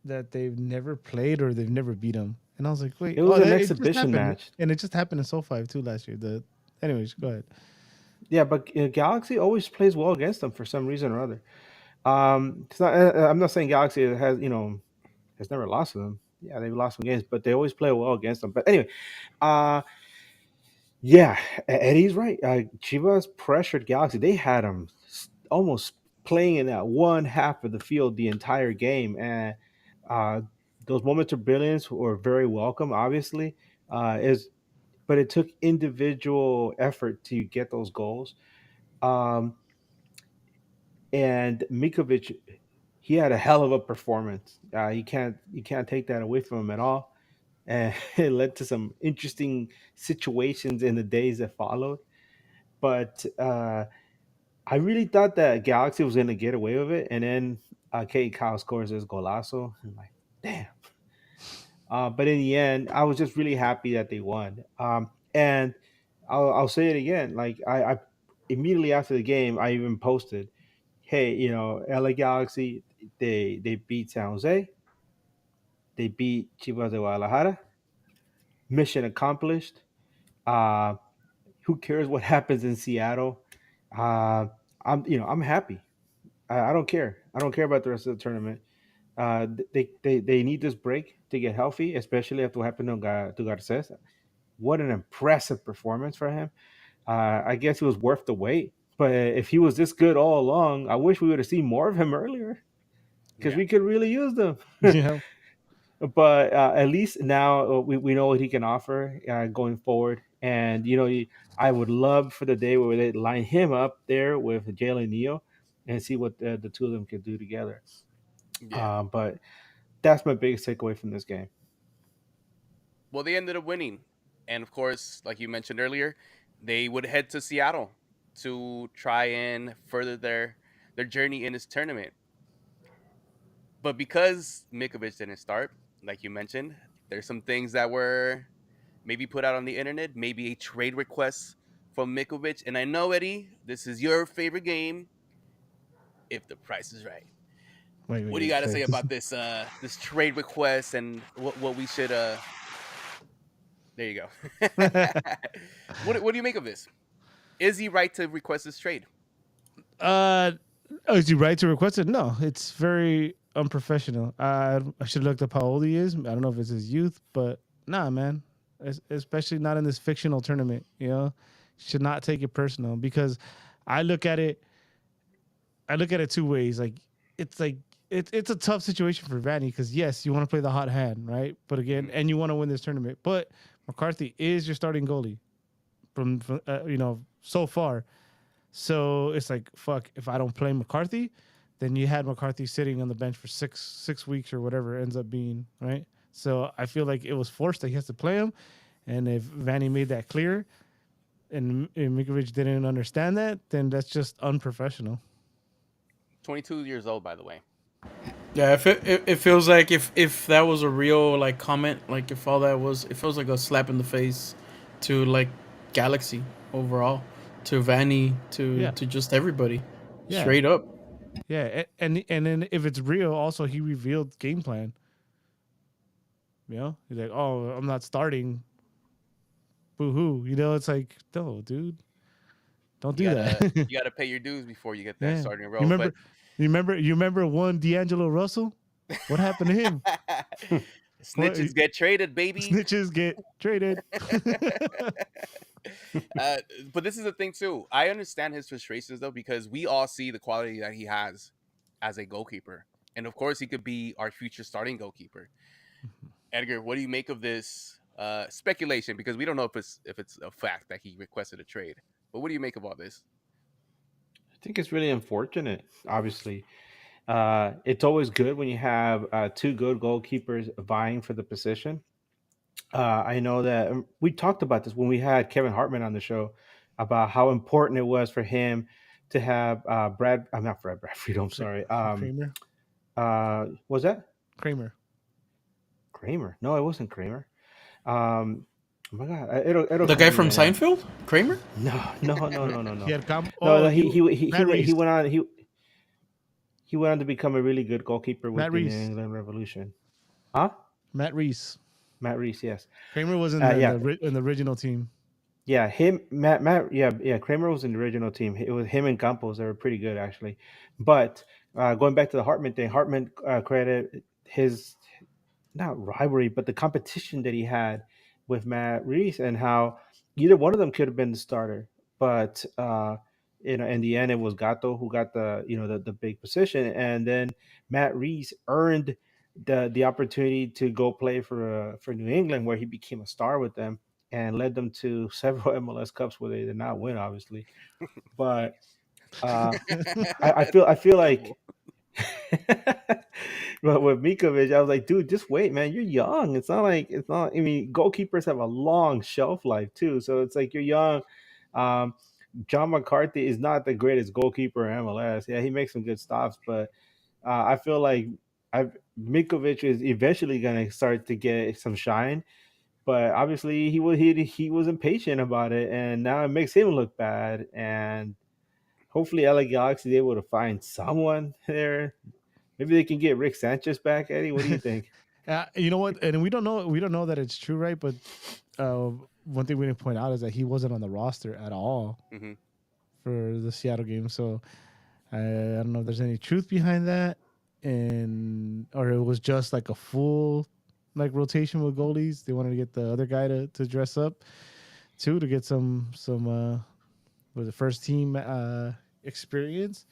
that they've never played or they've never beat them, and I was like, wait, it was oh, an it just exhibition happened, match. and it just happened in SoFi too last year. Anyways, go ahead. Yeah, but Galaxy always plays well against them for some reason or other. It's not, I'm not saying Galaxy has never lost to them. Yeah, they've lost some games, but they always play well against them. But anyway, uh, yeah, Eddie's right. Chivas pressured Galaxy. They had them almost playing in that one half of the field the entire game, and uh, those moments of brilliance were very welcome. Obviously, is but it took individual effort to get those goals. Um, and Mikovic, he had a hell of a performance. You can't take that away from him at all, and it led to some interesting situations in the days that followed. But I really thought that Galaxy was going to get away with it, and then Kate Kyle scores this golazo. I'm like, damn. But in the end, I was just really happy that they won. And I'll say it again. Like I immediately after the game, I even posted, "Hey, LA Galaxy, they beat San Jose, they beat Chivas de Guadalajara. Mission accomplished. Uh, who cares what happens in Seattle? Uh, I'm happy. I don't care. I don't care about the rest of the tournament. They need this break to get healthy, especially after what happened to Garces. What an impressive performance for him. I guess it was worth the wait. But if he was this good all along, I wish we would have seen more of him earlier because Yeah. we could really use them. Yeah. But at least now we know what he can offer going forward. And, I would love for the day where they line him up there with Jalen Neal and see what the two of them can do together. Yeah. But that's my biggest takeaway from this game. Well, they ended up winning And of course, like you mentioned earlier, they would head to Seattle to try and further their journey in this tournament. But because Mikovic didn't start, like you mentioned, there's some things that were maybe put out on the internet, maybe a trade request from Mikovic. And I know, Eddie, this is your favorite game. If the price is right, what do you got to say about this trade request and what we should There you go. What do you make of this? Is he right to request this trade? Uh, is he right to request it? No, it's very unprofessional. I should have looked up how old he is. I don't know if it's his youth, but nah, man. Especially not in this fictional tournament. You know, should not take it personal because I look at it. I look at it two ways. Like it's a tough situation for Vanny because yes, you want to play the hot hand, right? But again, and you want to win this tournament. But McCarthy is your starting goalie from so far. So it's like, fuck, if I don't play McCarthy, then you had McCarthy sitting on the bench for six weeks or whatever it ends up being, right? So I feel like it was forced that he has to play him. And if Vanny made that clear and Mikovic didn't understand that, then that's just unprofessional. 22 years old, by the way. Yeah, it feels like if that was a real like comment, like if all that was, it feels like a slap in the face to like Galaxy overall, to Vanny, Yeah. to just everybody, Yeah. straight up. Yeah, and then if it's real, also he revealed game plan. You know, he's like, "Oh, I'm not starting." Boo hoo! You know, it's like, no, dude, don't do that. You gotta pay your dues before you get that Yeah, starting you role. remember, you remember one D'Angelo Russell? What happened to him? What, Snitches get traded, baby. snitches get traded. uh, but this is the thing too. I understand his frustrations though because we all see the quality that he has as a goalkeeper, and of course he could be our future starting goalkeeper. Edgar, what do you make of this speculation? Because we don't know if it's a fact that he requested a trade. But what do you make of all this? I think it's really unfortunate. Obviously, it's always good when you have two good goalkeepers vying for the position. I know that we talked about this when we had Kevin Hartman on the show about how important it was for him to have Brad. I'm not Brad Bradfried. I'm sorry. Kramer. Was that Kramer. Kramer? No, it wasn't Kramer. Oh my God, it'll The come guy to me from right now. Seinfeld, Kramer. No. He had No, Matt Reese. he went on he went on to become a really good goalkeeper with Matt the New Reese. England Revolution. Huh? Matt Reese. Matt Reese, yes. Kramer was in Yeah, in the original team. yeah. Yeah. Kramer was in the original team. It was him and Campos. They were pretty good actually. But going back to the Hartman thing, Hartman credited his not rivalry, but the competition that he had with Matt Reese and how either one of them could have been the starter, but in the end it was Gato who got the big position, and then Matt Reese earned the opportunity to go play for New England where he became a star with them and led them to several MLS Cups where they did not win, obviously, but uh, I feel like but with Mikovic, I was like, dude, just wait, man. You're young. It's not. I mean, goalkeepers have a long shelf life too, so it's like you're young. Um, John McCarthy is not the greatest goalkeeper in MLS. Yeah, he makes some good stops, but I feel like Mikovic is eventually gonna start to get some shine. But obviously, he was impatient about it, and now it makes him look bad. And hopefully, LA Galaxy is able to find someone there. Maybe they can get Rick Sanchez back, Eddie. What do you think? You know what? And we don't know that it's true, right? But one thing we didn't point out is that he wasn't on the roster at all Mm-hmm. for the Seattle game. So I don't know if there's any truth behind that, and or it was just like a full like rotation with goalies. They wanted to get the other guy to dress up too to get some with the first team experience.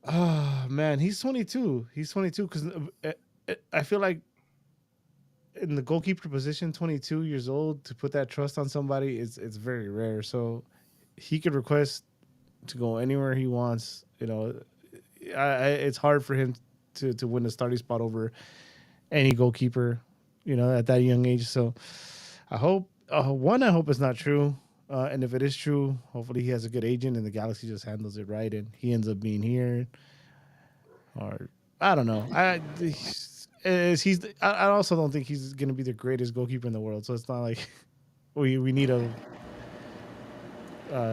Oh man, he's 22. He's 22 because I feel like in the goalkeeper position, 22 years old, to put that trust on somebody it's very rare. So he could request to go anywhere he wants. You know, it's hard for him to win the starting spot over any goalkeeper. You know, at that young age. So I hope one. I hope it's not true. And if it is true, hopefully he has a good agent and the Galaxy just handles it right and he ends up being here. Or I don't know. I also don't think he's gonna be the greatest goalkeeper in the world. So it's not like we need a.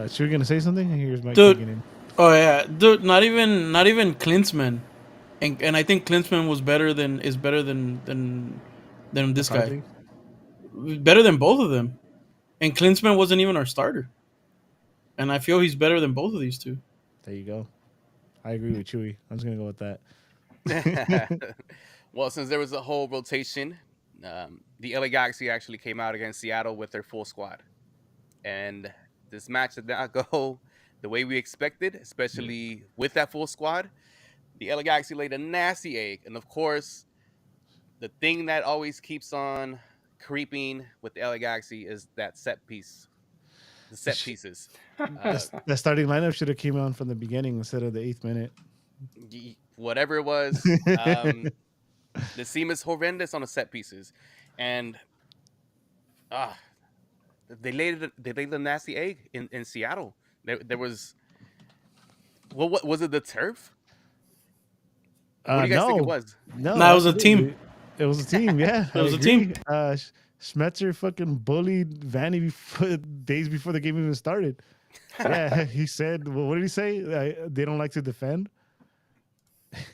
Should we gonna say something? Here's Mike Dude. kicking in. Oh yeah, dude. Not even Klinsmann, and I think Klinsmann is better than this guy. McCarthy. Better than both of them. And Klinsmann wasn't even our starter. And I feel he's better than both of these two. There you go. I agree with Chewy. I'm just gonna go with that. Well, since there was a whole rotation, the LA Galaxy actually came out against Seattle with their full squad, and this match did not go the way we expected, especially with that full squad. The LA Galaxy laid a nasty egg, and of course, the thing that always keeps on creeping with the LA Galaxy is that the set pieces. The starting lineup should have came on from the beginning instead of the 8th minute. Whatever it was, the team is horrendous on the set pieces, and they laid a nasty egg in Seattle. There was what was it, the turf? What do you guys think it No, was? no, Nah, it was a team. absolutely. It was a team. Yeah, It was I a team. agree. Schmetzer fucking bullied Vanny days before the game even started. Yeah, he said, "Well, what did he say? They don't like to defend,"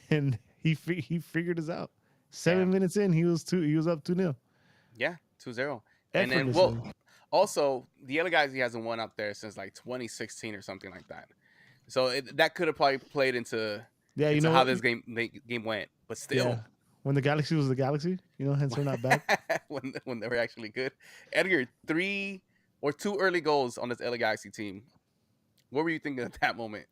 and he figured us out. 7 minutes in, he was up 2-0. Yeah, 2-0. And then also the other guys he hasn't won up there since like 2016 or something like that. So that could have probably played into how this game went. But still, yeah. When the Galaxy was the Galaxy, hence we're not back. when they were actually good. Edgar, 2 early goals on this LA Galaxy team. What were you thinking at that moment?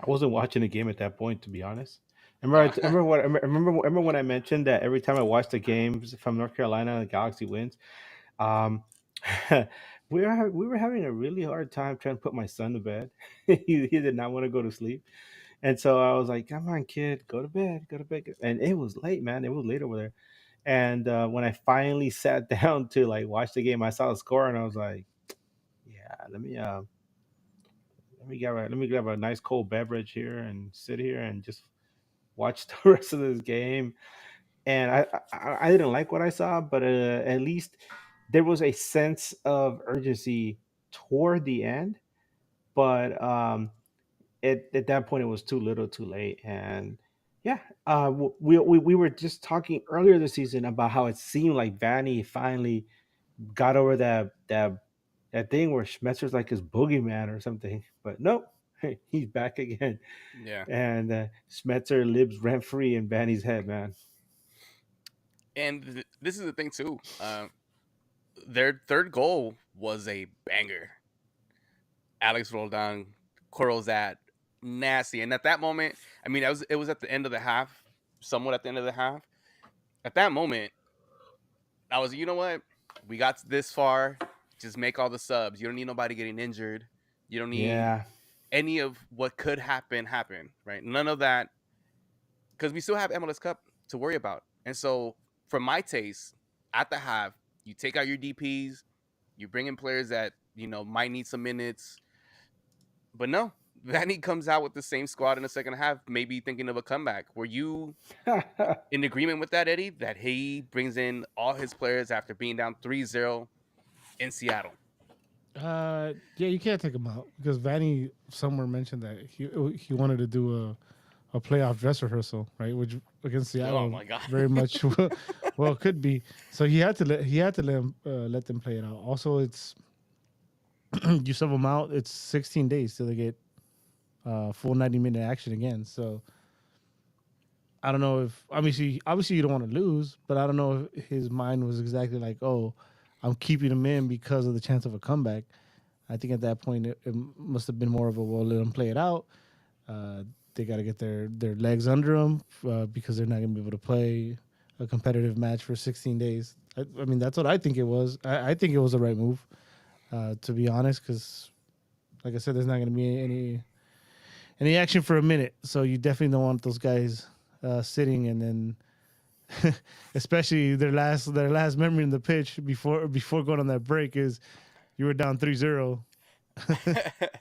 I wasn't watching the game at that point, to be honest. Remember when I mentioned that every time I watched the games from North Carolina, the Galaxy wins. Um, we were having a really hard time trying to put my son to bed. He did not want to go to sleep, and so I was like, "Come on, kid, go to bed, go to bed." And it was late, man. It was late over there. And when I finally sat down to like watch the game, I saw the score, and I was like, "Yeah, let me grab a nice cold beverage here and sit here and just watch the rest of this game." And I didn't like what I saw, but at least there was a sense of urgency toward the end. But at that point, it was too little, too late. And yeah, we were just talking earlier this season about how it seemed like Vanny finally got over that thing where Schmetzer's like his boogeyman or something. But nope, he's back again. Yeah. And Schmetzer lives rent free in Vanny's head, man. And this is the thing too. Their third goal was a banger. Alex Roldan curls that nasty, and at that moment, I mean, it was at the end of the half, somewhat at the end of the half. At that moment, I was, you know what, we got this far. Just make all the subs. You don't need nobody getting injured. You don't need any of what could happen, right? None of that, because we still have MLS Cup to worry about. And so, for my taste, at the half, you take out your DPs, you bring in players that might need some minutes, but no, Vanny comes out with the same squad in the second half, maybe thinking of a comeback. Were you in agreement with that, Eddie? That he brings in all his players after being down 3-0 in Seattle? Yeah, you can't take him out because Vanny somewhere mentioned that he wanted to do a playoff dress rehearsal, right? Which against Seattle, oh my God, very much well could be. So he had to let them play it out. Also, it's you sub them out. It's 16 days till they get full 90-minute action again. So I don't know if obviously you don't want to lose, but I don't know if his mind was exactly like, oh, I'm keeping him in because of the chance of a comeback. I think at that point it must have been more of a, well, let them play it out. They got to get their legs under them because they're not going to be able to play a competitive match for 16 days. I mean, that's what I think it was. I think it was the right move, to be honest, because, like I said, there's not going to be any action for a minute. So you definitely don't want those guys sitting and then especially their last memory in the pitch before going on that break is you were down 3-0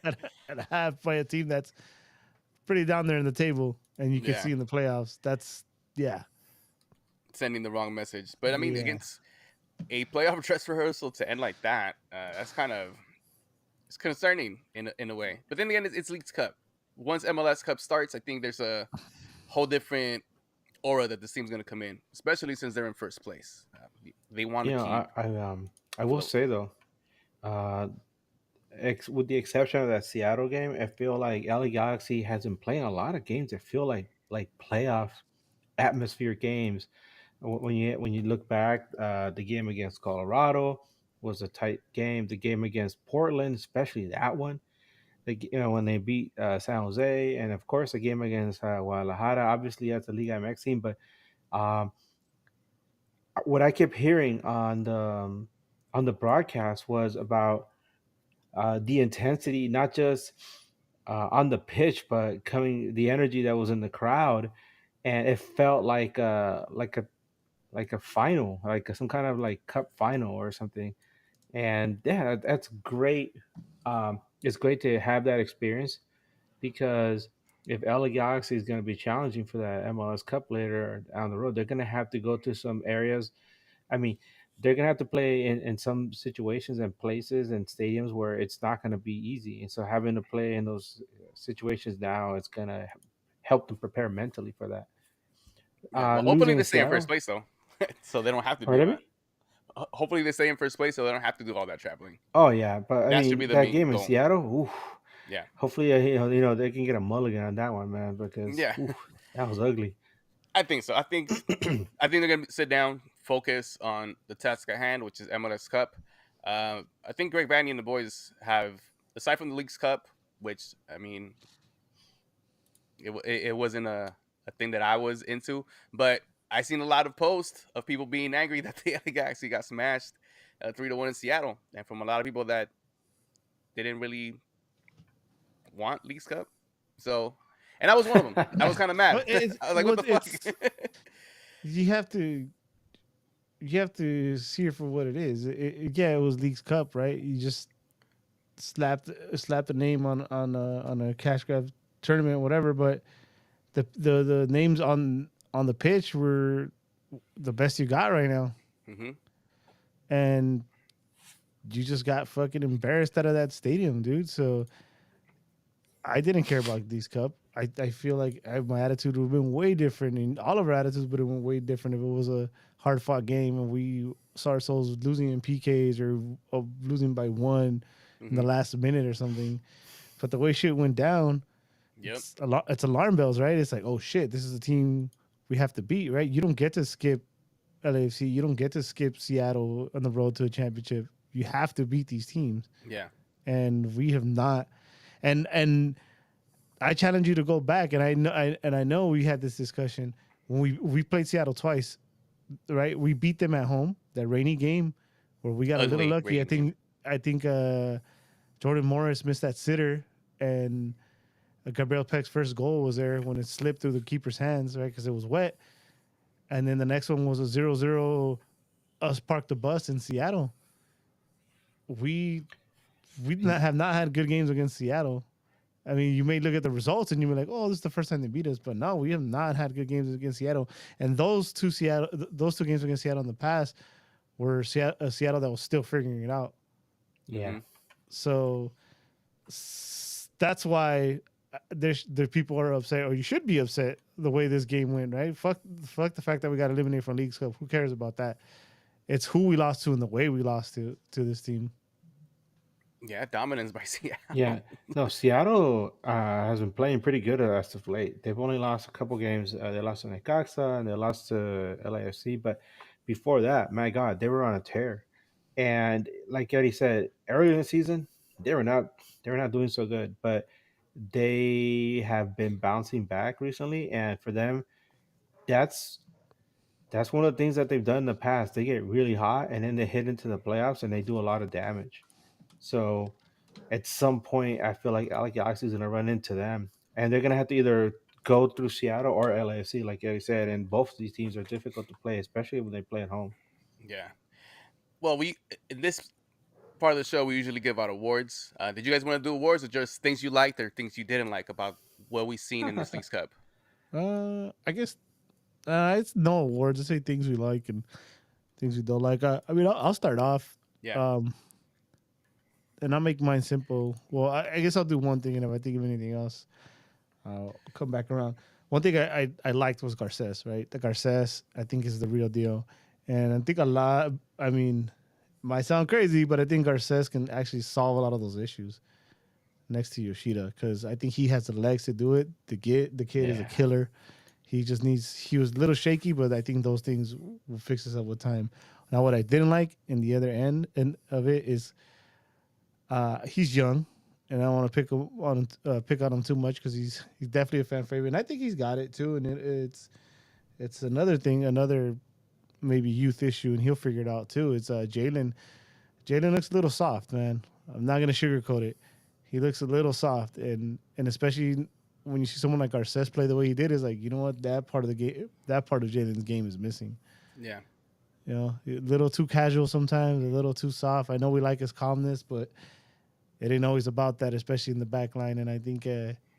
at a half by a team that's pretty down there in the table, and you can Yeah, see in the playoffs. That's yeah, sending the wrong message. But I mean, yeah. against a playoff dress rehearsal to end like that, that's kind of it's concerning in a way. But then again, it's Leagues Cup. Once MLS Cup starts, I think there's a whole different aura that this team's going to come in, especially since they're in first place. They want You to know, keep I will afloat. say though, uh, with the exception of that Seattle game, I feel like LA Galaxy has been playing a lot of games that feel like playoff atmosphere games. When you look back, the game against Colorado was a tight game. The game against Portland, especially that one, when they beat San Jose, and of course the game against Guadalajara. Obviously, that's a Liga MX team, but um, what I kept hearing on the broadcast was about the intensity, not just on the pitch, but coming the energy that was in the crowd, and it felt like a final, like some kind of like cup final or something. And yeah, that's great. It's great to have that experience because if LA Galaxy is going to be challenging for that MLS Cup later down the road, they're going to have to go to some areas. I mean, they're going to have to play in some situations and places and stadiums where it's not going to be easy. And so having to play in those situations now, it's going to help them prepare mentally for that. Yeah, well, hopefully Losing they in stay in first Seattle, place though, so they don't have to do pardon that. me? Hopefully they stay in first place, so they don't have to do all that traveling. Oh yeah, but I That should be mean the that main game in goal. Seattle, oof, Yeah, hopefully they can get a mulligan on that one, man, because yeah, oof, that was ugly. I think so. I think they're gonna sit down, focus on the task at hand, which is MLS Cup. I think Greg Vanny and the boys have, aside from the League's Cup, which I mean, it wasn't a thing that I was into, but I seen a lot of posts of people being angry that the LA Galaxy got smashed 3-1 in Seattle, and from a lot of people that they didn't really want League's Cup. So, and I was one of them. I was kind of Well, mad. it's I was like, "What well, the fuck?" it's you have to you have to see it for what it is. Yeah, it was League's Cup, right? You just slapped the name on a cash grab tournament, whatever. But the names on the pitch were the best you got right now, hmm and you just got fucking embarrassed out of that stadium, dude. So I didn't care about these cup. I feel like my attitude would have been way different, and all of our attitudes would have been way different if it was a hard fought game and we saw ourselves losing in PKs or losing by one in the hmm last minute or something. But the way shit went down, Yep. it's alarm bells, right? It's like, oh shit, this is a team we have to beat, right? You don't get to skip LAFC, you don't get to skip Seattle on the road to a championship. You have to beat these teams, Yeah. and we have not. And I challenge you to go back, and I know we had this discussion when we played Seattle twice, right? We beat them at home, that rainy game, where we got a little Ugly lucky. I rating game. think I think Jordan Morris missed that sitter, and Gabriel Peck's first goal was there when it slipped through the keeper's hands, right? Because it was wet. And then the next one was a 0-0 us parked the bus in Seattle. We have not had good games against Seattle. I mean, you may look at the results and you be like, "Oh, this is the first time they beat us," but no, we have not had good games against Seattle. And those two games against Seattle in the past were Seattle that was still figuring it out. Yeah. hmm So that's why there people are upset, or you should be upset the way this game went. Right? Fuck the fact that we got eliminated from Leagues Cup. Who cares about that? It's who we lost to and the way we lost to this team. Yeah, dominance by Yeah, Seattle. no, Seattle has been playing pretty good as of late. They've only lost a couple games. They lost to Necaxa and they lost to LAFC, but before that, my God, they were on a tear. And like Eddie said, earlier in the season, they were not doing so good, but they have been bouncing back recently. And for them, that's that's one of the things that they've done in the past. They get really hot and then they hit into the playoffs and they do a lot of damage. So at some point, I feel like Alec Galaxy is going to run into them, and they're going to have to either go through Seattle or LAFC, like Eddie said, and both of these teams are difficult to play, especially when they play at home. Yeah. Well, we in this part of the show we usually give out awards. Did you guys want to do awards or just things you liked or things you didn't like about what we've seen in this League's Cup? I guess it's no awards. I say things we like and things we don't like. I mean, I'll start off. Yeah. Um, and I'll make mine simple. Well, I guess I'll do one thing, and if I think of anything else, I'll come back around. One thing I liked was Garces, right? The Garces, I think, is the real deal. And I think a lot, I mean, might sound crazy, but I think Garces can actually solve a lot of those issues next to Yoshida because I think he has the legs to do it. The kid is a Yeah. killer. He was a little shaky, but I think those things will fix itself with time. Now, what I didn't like in the other end of it is he's young, and I don't want to pick on him too much because he's definitely a fan favorite, and I think he's got it too. And it's another thing, another maybe youth issue, and he'll figure it out too. It's Jalen. Jalen looks a little soft, man. I'm not gonna sugarcoat it. He looks a little soft, and especially when you see someone like Garces play the way he did, is like, you know what, that part of the game, that part of Jalen's game is missing. Yeah. You know, a little too casual sometimes, a little too soft. I know we like his calmness, but it ain't always about that, especially in the back line. And I think,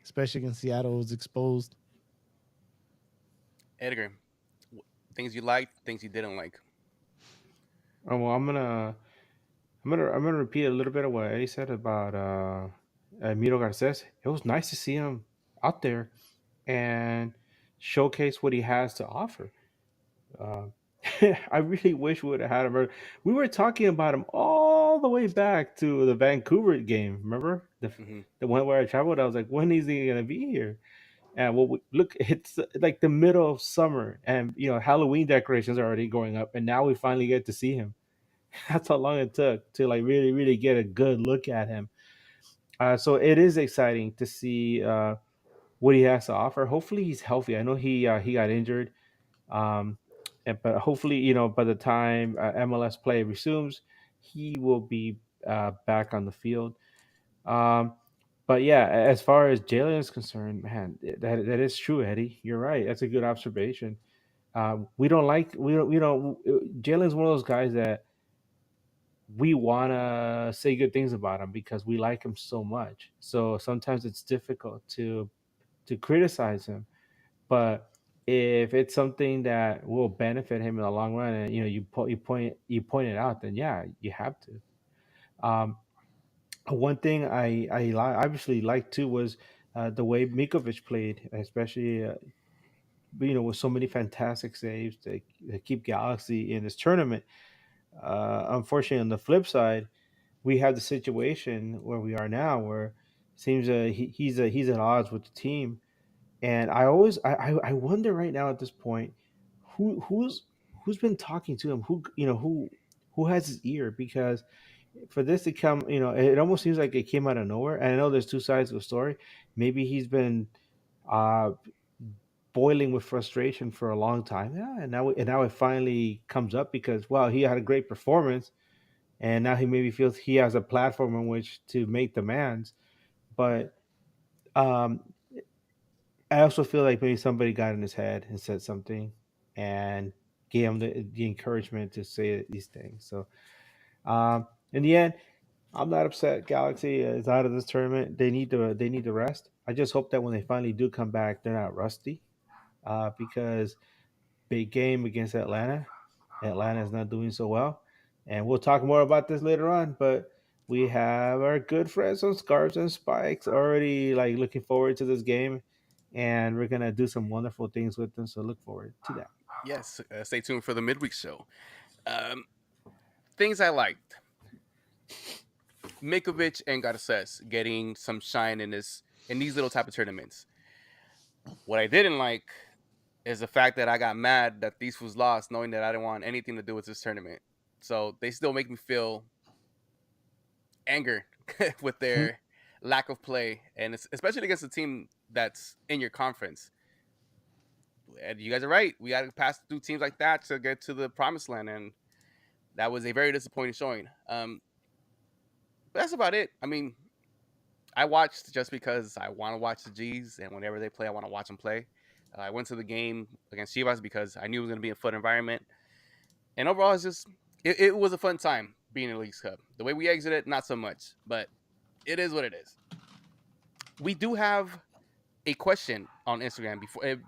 especially against Seattle, it was exposed. Edgar, things you liked, things you didn't like. Oh, well, I'm gonna repeat a little bit of what Eddie said about Miro Garces. It was nice to see him out there and showcase what he has to offer. Uh, I really wish we would have had him. We were talking about him all the way back to the Vancouver game. Remember Hmm. the one where I traveled? I was like, when is he gonna be here? And well, look, it's like the middle of summer, and Halloween decorations are already going up, and now we finally get to see him. That's how long it took to like really, really get a good look at him. So it is exciting to see what he has to offer. Hopefully, he's healthy. I know he got injured, um, but hopefully, by the time MLS play resumes, he will be back on the field. Um, but yeah, as far as Jalen is concerned, man, that is true, Eddie. You're right. That's a good observation. We don't. Jalen's one of those guys that we want to say good things about him because we like him so much. So sometimes it's difficult to criticize him, but if it's something that will benefit him in the long run, and you point it out, then yeah, you have to. Um, One thing obviously liked too was the way Mikovic played, especially with so many fantastic saves to keep Galaxy in this tournament. Unfortunately, on the flip side, we have the situation where we are now, where it seems he's at odds with the team, and I wonder right now at this point who's been talking to him, who has his ear, because for this to come, it almost seems like it came out of nowhere. And I know there's two sides of the story. Maybe he's been uh, boiling with frustration for a long time, yeah, and now it finally comes up because wow, he had a great performance, and now he maybe feels he has a platform in which to make demands. But um, I also feel like maybe somebody got in his head and said something and gave him the encouragement to say these things. So in the end, I'm not upset. Galaxy is out of this tournament. They need to rest. I just hope that when they finally do come back, they're not rusty. Because big game against Atlanta. Atlanta is not doing so well, and we'll talk more about this later on. But we have our good friends on Scarves and Spikes already like looking forward to this game, and we're gonna do some wonderful things with them. So look forward to that. Yes. Stay tuned for the midweek show. Um, things I liked. Mikovic and Garces getting some shine in these little type of tournaments. What I didn't like is the fact that I got mad that these was lost, knowing that I didn't want anything to do with this tournament. So they still make me feel anger with their lack of play, and especially against a team that's in your conference. And you guys are right. We got to pass through teams like that to get to the promised land, and that was a very disappointing showing. But that's about it. I mean, I watched just because I want to watch the G's, and whenever they play, I want to watch them play. I went to the game against Chivas because I knew it was going to be a fun environment, and overall, it was a fun time being in the League's Cup. The way we exited, not so much, but it is what it is. We do have a question on Instagram.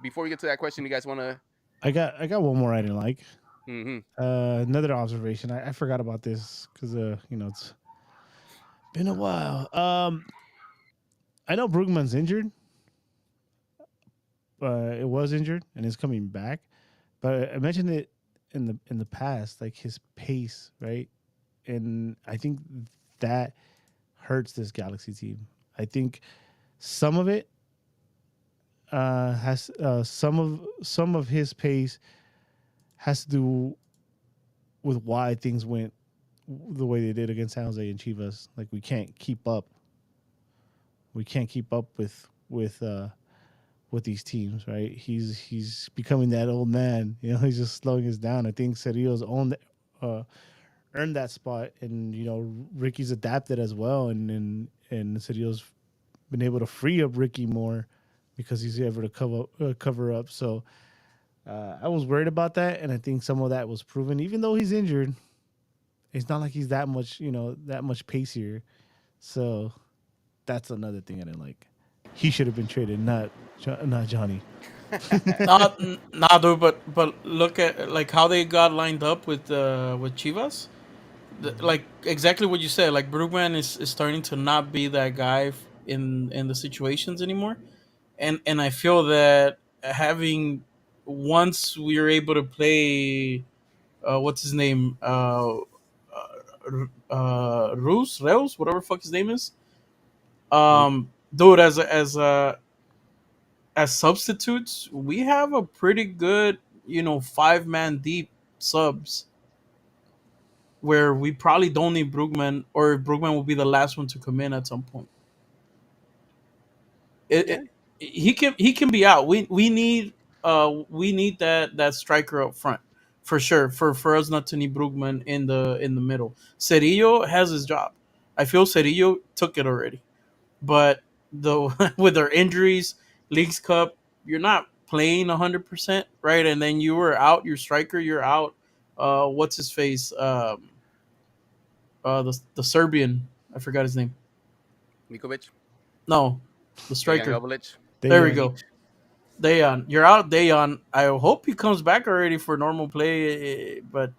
Before we get to that question, you guys want to? I got one more I didn't like. Mm-hmm. Another observation. I forgot about this because it's been a while. I know Brugman's injured. It was injured and is coming back. But I mentioned it in the past, like his pace, right? And I think that hurts this Galaxy team. I think some of it has some of his pace has to do with why things went the way they did against San Jose and Chivas. Like we can't keep up. We can't keep up with these teams, right? He's becoming that old man. He's just slowing us down. I think Cerillo's earned that spot, and Ricky's adapted as well, and Cerillo's been able to free up Ricky more because he's able to cover up. So I was worried about that, and I think some of that was proven. Even though he's injured, it's not like he's that much pacier. So that's another thing I didn't like. He should have been traded, not Johnny. Nah, dude. But look at like how they got lined up with Chivas. Like exactly what you said. Like Brugman is starting to not be that guy in the situations anymore, and I feel that having once we were able to play, what's his name, Reus, whatever fuck his name is, dude, as substitutes, we have a pretty good, 5-man deep subs where we probably don't need Brugman, or Brugman will be the last one to come in at some point. It, Yeah. it, he can be out. We need that striker up front for sure. For us not to need Brugman in the middle. Cerillo has his job. I feel Cerillo took it already, but the with our injuries, Leagues Cup, you're not playing 100%, right? And then you were out. Your striker, you're out. What's his face? The Serbian. I forgot his name. Mikovic, No, the Dejan striker. Jovic, There we They go. Dayon, you're out. Dayon. I hope he comes back already for normal play. But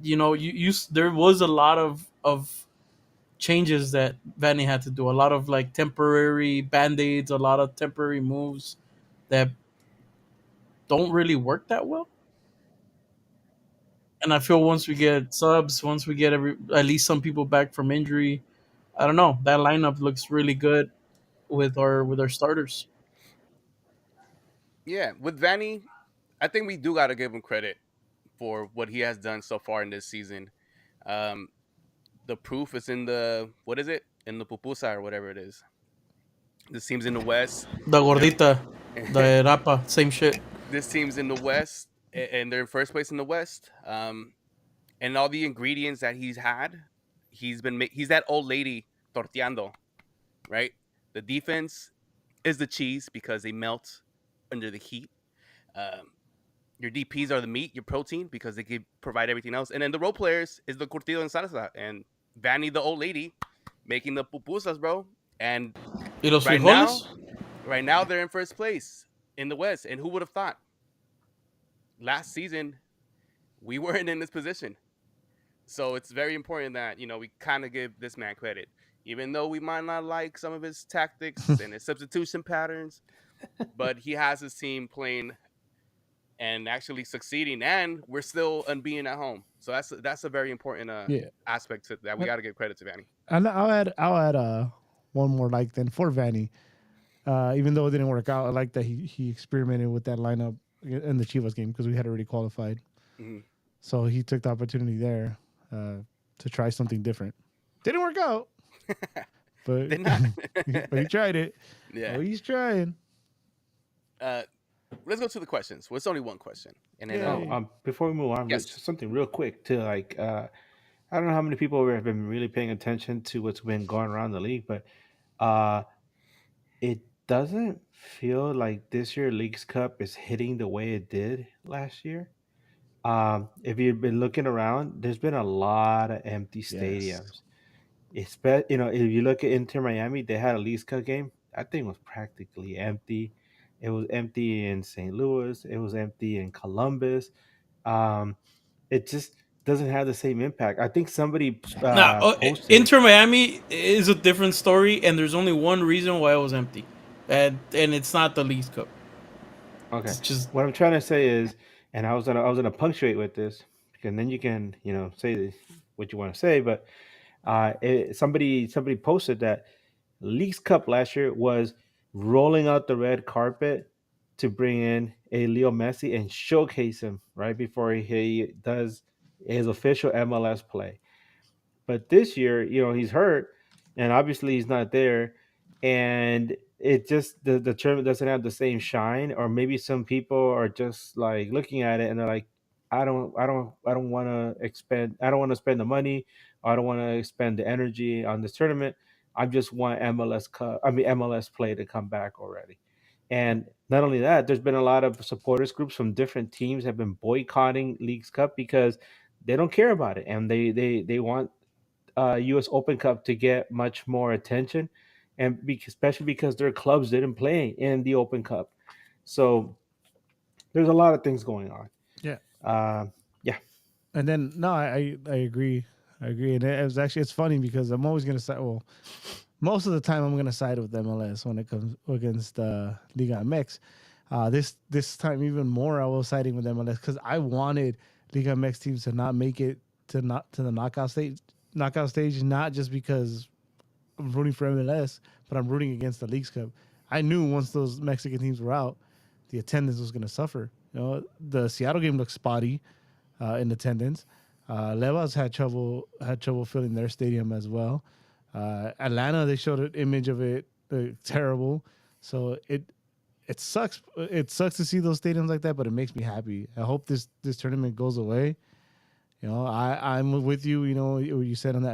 there was a lot of changes that Vanny had to do. A lot of like temporary band-aids, a lot of temporary moves that don't really work that well. And I feel once we get subs, once we get at least some people back from injury, I don't know. That lineup looks really good with our starters. yeah, with Vanny, I think we do got to give him credit for what he has done so far in this season. Um, the proof is in the what is it in the pupusa or whatever it is. This team's in the West. The They're gordita, the rapa, same shit. this team's in the West, and they're in first place in the West. And all the ingredients that he's had, he's that old lady torteando, right? The defense is the cheese because they melt under the heat. Um, your DPs are the meat, your protein because they provide everything else, and then the role players is the curtido and salsa and Vanny, the old lady, making the pupusas, bro. And Y los right now, frijoles? right now they're in first place in the West. And who would have thought? Last season, we weren't in this position. So it's very important that we kind of give this man credit, even though we might not like some of his tactics and his substitution patterns. But he has his team playing and actually succeeding, and we're still unbeaten at home. So that's a very important Yeah, aspect that we got to give credit to Vanny. and I'll add one more like then for Vanny. Even though it didn't work out, I like that he experimented with that lineup in the Chivas game because we had already qualified. Mm-hmm. So he took the opportunity there to try something different. Didn't work out, but Did not. but he tried it. Yeah. Oh, he's trying. Let's go to the questions. Well, it's only one question, and then Yeah. Oh, before we move on, Yes. just something real quick to like I don't know how many people have been really paying attention to what's been going around the league, but uh, it doesn't feel like this year Leagues Cup is hitting the way it did last year. If you've been looking around, there's been a lot of empty Yes. stadiums. If you look at Inter Miami, they had a Leagues Cup game. That thing was practically empty. It was empty in St. Louis. It was empty in Columbus. Um, it just doesn't have the same impact. I think somebody Now, posted. Inter Miami is a different story, and there's only one reason why it was empty, and it's not the League Cup. Okay, It's just what I'm trying to say is, and I was gonna punctuate with this, because then you can say what you want to say. But somebody posted that Leagues Cup last year was rolling out the red carpet to bring in a Leo Messi and showcase him right before he does his official MLS play. But this year, he's hurt, and obviously he's not there, and it just the tournament doesn't have the same shine. Or maybe some people are just like looking at it and they're like, I don't want to expend, I don't want to spend the money, I don't want to expend the energy on this tournament. I just want MLS play to come back already. And not only that, there's been a lot of supporters groups from different teams have been boycotting Leagues Cup because they don't care about it, and they want U.S. Open Cup to get much more attention, and especially because their clubs didn't play in the Open Cup. So there's a lot of things going on. Yeah. Uh, yeah, And then no, I agree. I agree. And it was actually it's funny because I'm always gonna side. Well, most of the time I'm gonna side with MLS when it comes against Liga MX. This time even more, I was siding with MLS because I wanted Liga MX teams to not make it to the knockout stage, not just because I'm rooting for MLS, but I'm rooting against the Leagues Cup. I knew once those Mexican teams were out, the attendance was going to suffer. The Seattle game looked spotty in attendance. Levas had trouble filling their stadium as well. Atlanta, they showed an image of it terrible. So it sucks. It sucks to see those stadiums like that, but it makes me happy. I hope this tournament goes away. I'm with you. What you said on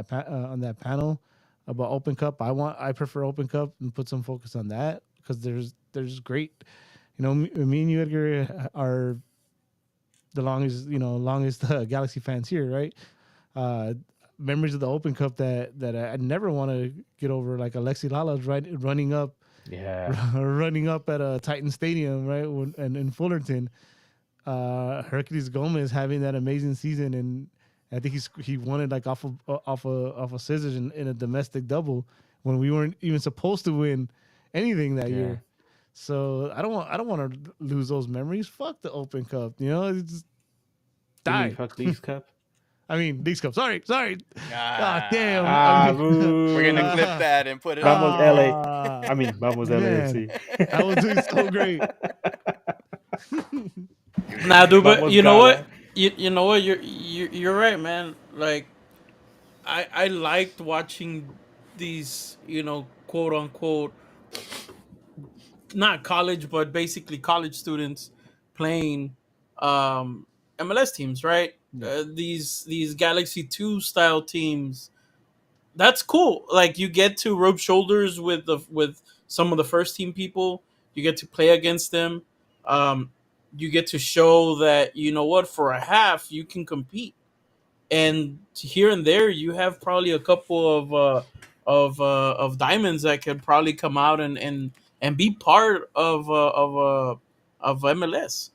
on that panel about Open Cup. I prefer Open Cup and put some focus on that because there's great. Me and you, Edgar, are the longest Galaxy fans here, right? Uh, Memories of the Open Cup that I never want to get over, like Alexi Lala's running up, yeah, running up at a Titan Stadium, right, and in Fullerton. Hercules Gomez having that amazing season, and I think he won it like off of scissors in a domestic double when we weren't even supposed to win anything that yeah. year. So I don't want to lose those memories. Fuck the Open Cup, just You mean die. fuck Leagues Cup? I mean Leagues Cup. Sorry. Ah, damn. Ah, we're gonna Boo! clip that and put it Vamos on. LA. ah, I mean, Vamos man, LAFC. I was doing so great. nah, dude. But Vamos you know what? Gala. You know what? You're right, man. Like I liked watching these, quote unquote, not college, but basically college students playing um, MLS teams, right? Yeah, These Galaxy Two style teams. That's cool. Like you get to rub shoulders with some of the first team people. You get to play against them. Um, you get to show that you know what, for a half you can compete, and here and there you have probably a couple of diamonds that could probably come out and be part of MLS,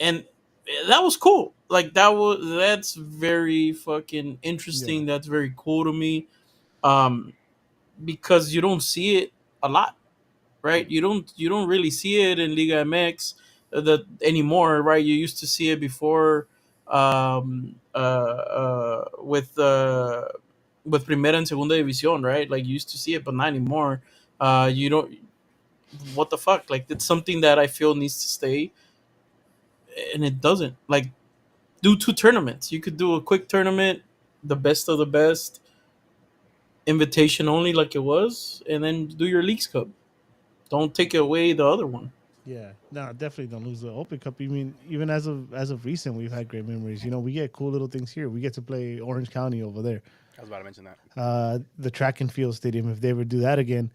and that was cool. Like that's very fucking yeah, interesting. That's very cool to me, um, because you don't see it a lot, right? You don't really see it in Liga MX that anymore, right? You used to see it before with Primera and Segunda División, right? Like you used to see it, but not anymore. You don't. What the fuck? Like it's something that I feel needs to stay, and it doesn't. Like do two tournaments. You could do a quick tournament, the best of the best, invitation only, like it was, and then do your Leagues Cup. Don't take away the other one. Yeah, no, definitely don't lose the Open Cup. You mean even as of recent, we've had great memories. We get cool little things here. We get to play Orange County over there. I was about to mention that. The track and field stadium. If they ever do that again,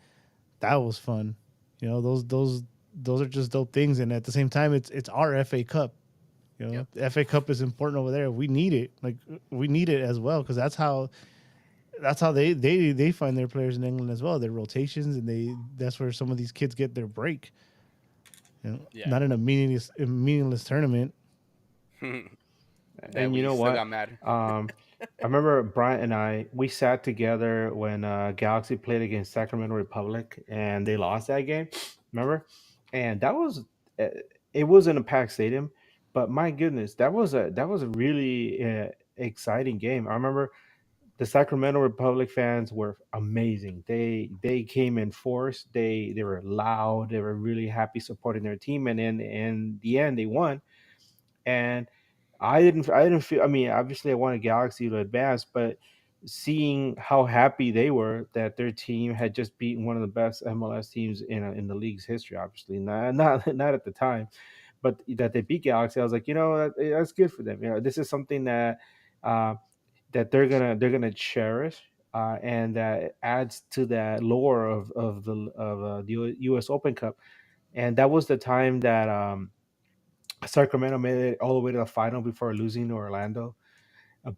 that was fun. Those are just dope things. And at the same time, it's our FA Cup. Yep. The FA Cup is important over there. We need it. Like we need it as well because that's how they find their players in England as well. Their rotations and that's where some of these kids get their break. Yeah. Not in a meaningless tournament. And we you know still what? got mad. I remember Bryant and we sat together when Galaxy played against Sacramento Republic and they lost that game. Remember? And that was uh, it was in a packed stadium, but my goodness, that was a really exciting game. I remember the Sacramento Republic fans were amazing. They came in force. They were loud. They were really happy supporting their team, and in the end, they won. And I didn't feel. I mean, obviously, I wanted Galaxy to advance, but seeing how happy they were that their team had just beaten one of the best MLS teams in the league's history, obviously not at the time, but that they beat Galaxy, I was like, that's good for them. This is something uh, that they're gonna cherish. And that adds to that lore of the U.S. Open Cup, and that was the time that Sacramento made it all the way to the final before losing to Orlando.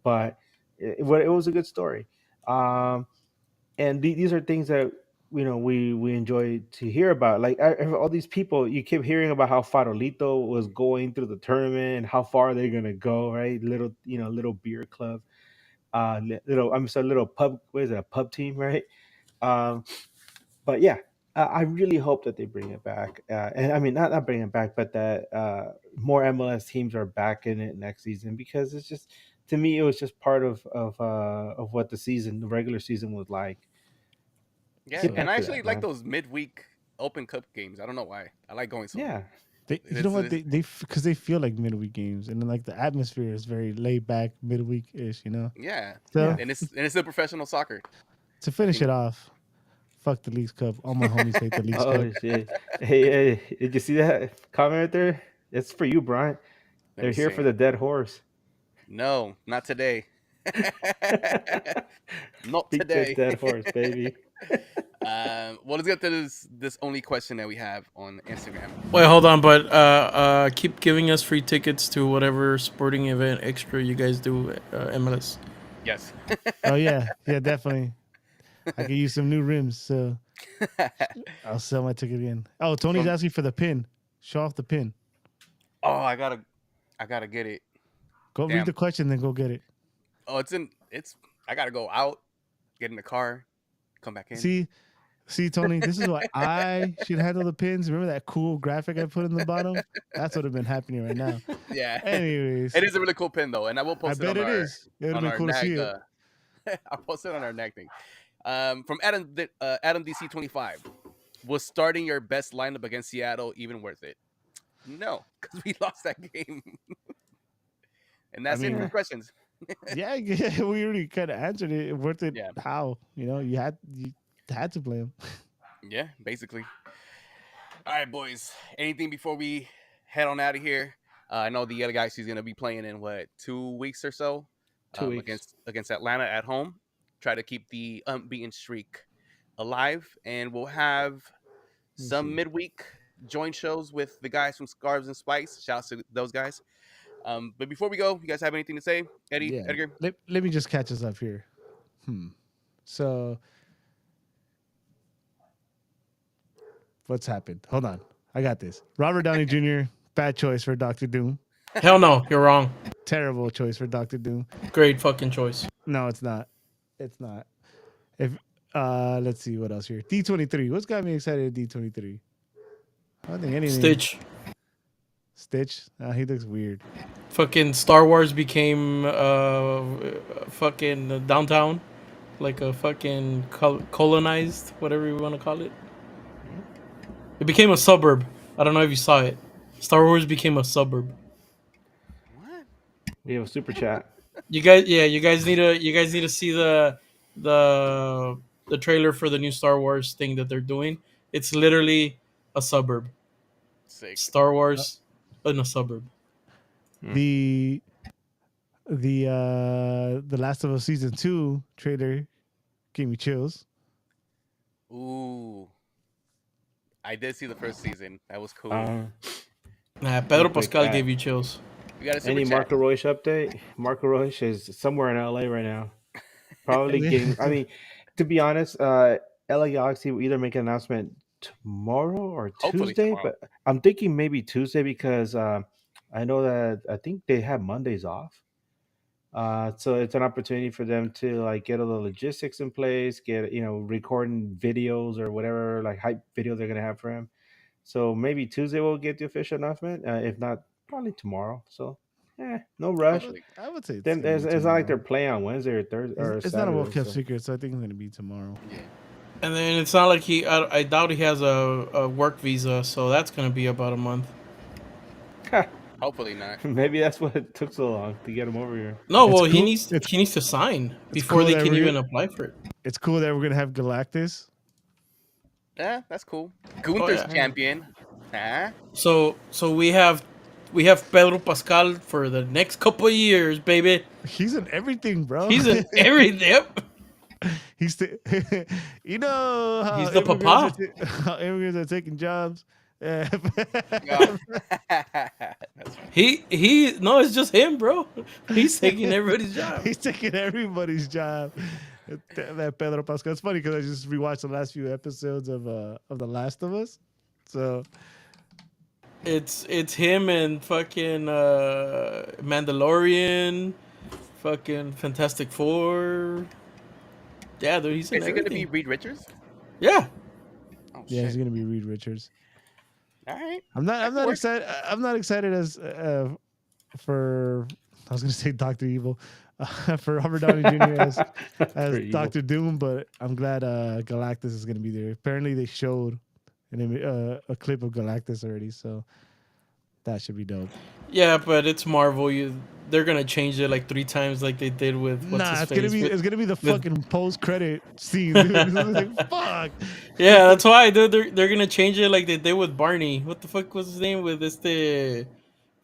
But it was a good story. And these are things that we enjoy to hear about. Like all these people, you keep hearing about how Farolito was going through the tournament and how far they're gonna go, right? Little beer club, I'm sorry, little pub. What is it? A pub team, right? Um, but yeah, I really hope that they bring it back. And I mean, not bring it back, but that more MLS teams are back in it next season, because it's just, to me, it was just part of what the regular season was like. Yeah, Get So and back I to actually that, like man. those midweek Open Cup games. I don't know why. I like going to them. Yeah, you know It's, what it's they because they feel like midweek games, and then like the atmosphere is very laid back midweek ish. yeah, So yeah. and it's still professional soccer. to I finish think. it off, fuck the Leagues Cup. All my homies hate the Leagues Cup. Oh shit! Hey, did you see that comment right there? It's for you, Brian. Let They're me here see. for the dead horse. No, not today. Not Beat the today. dead horse, baby. Well, let's get to this only question that we have on Instagram. Wait, hold on, but keep giving us free tickets to whatever sporting event extra you guys do, MLS. Yes. Oh yeah, yeah, definitely. I could use some new rims, so I'll sell my ticket again. Oh, Tony's From asking for the pin. Show off the pin. oh, I gotta get it. Go read Damn. the question, then go get it. Oh, it's. I gotta go out, get in the car, come back in. See, Tony, this is why I should handle the pins. Remember that cool graphic I put in the bottom? That's what have been happening right now. Yeah. Anyways, It is a really cool pin though, and I will I post it bet on it our is. It would have on been our cool to see nag. it. I'll post it on our nag thing. From Adam DC25, was starting your best lineup against Seattle even worth it? No, because we lost that game. And that's it for mean, questions. yeah, yeah, we already kind of answered it. Worth it? Yeah. How? You had to play him. Yeah, basically. All right, boys. Anything before we head on out of here? I know the other guys he's gonna be playing in what 2 weeks or so, 2 weeks. against Atlanta at home. Try to keep the unbeaten streak alive, and we'll have some see. midweek joint shows with the guys from Scarves and Spikes. Shouts to those guys. But before we go, you guys have anything to say, Eddie, Yeah. Edgar? Let me just catch us up here. So what's happened? Hold on. I got this. Robert Downey Jr., bad choice for Doctor Doom. Hell no, you're wrong. Terrible choice for Doctor Doom. Great fucking choice. No, it's not. It's not. If let's see what else here. D23. What's got me excited at D23? I don't think anything. Stitch. Stitch? He looks weird. Fucking Star Wars became fucking downtown, like a fucking colonized, whatever you want to call it. It became a suburb. I don't know if you saw it. Star Wars became a suburb. What? We have a super chat. You guys need to see the trailer for the new Star Wars thing that they're doing. It's literally a suburb. Sick. Star Wars in a suburb. The the Last of Us season 2 trailer gave me chills. Ooh. I did see the first season. That was cool. Nah, Real Pedro quick, Pascal gave you chills. We got a super any chat. Marco Royce update? Marco Royce is somewhere in LA right now. Probably getting. I mean, to be honest, LA Galaxy will either make an announcement tomorrow or Hopefully Tuesday, tomorrow. but I'm thinking maybe Tuesday because I know that I think they have Mondays off. So it's an opportunity for them to like get all the logistics in place, get recording videos or whatever like hype video they're gonna have for him. So maybe Tuesday we'll get the official announcement. If not, probably tomorrow. So no rush. Hopefully. I would say it's Then gonna be it's not like they're tomorrow. playing on Wednesday or Thursday or It's not a Saturday. well kept So secret, so I think it's gonna be tomorrow. Yeah. And then it's not like I doubt he has a work visa, so that's gonna be about a month. Hopefully not. maybe that's what it took so long to get him over here. No, It's well cool- he needs to sign before cool they that can we're even gonna- apply for it. It's cool that we're gonna have Galactus. Yeah, that's cool. Gunther's yeah. champion. Huh? So we have Pedro Pascal for the next couple of years, baby. He's in everything, bro. He's in everything. Yep. He's you know how He's the immigrants papa. how immigrants are taking jobs. Yeah. Yeah. That's right. He no, it's just him, bro. He's taking everybody's job. He's taking everybody's job. That Pedro Pascal. It's funny because I just rewatched the last few episodes of The Last of Us. So It's him and fucking Mandalorian, fucking Fantastic Four. Yeah, dude, he's in Is he gonna everything. be Reed Richards? Yeah. Oh yeah, shit. he's gonna be Reed Richards. All right. I'm not work. excited. I'm not excited as for. I was gonna say Doctor Evil, for Robert Downey Jr. as Dr. Evil. Doctor Doom, but I'm glad Galactus is gonna be there. Apparently, they showed a clip of Galactus already, so that should be dope. Yeah, but it's Marvel. They're gonna change it like 3 times, like they did with It's gonna be the fucking post credit scene, dude. It's like, fuck. Yeah, that's why they're gonna change it like they did with Barney. What the fuck was his name with this?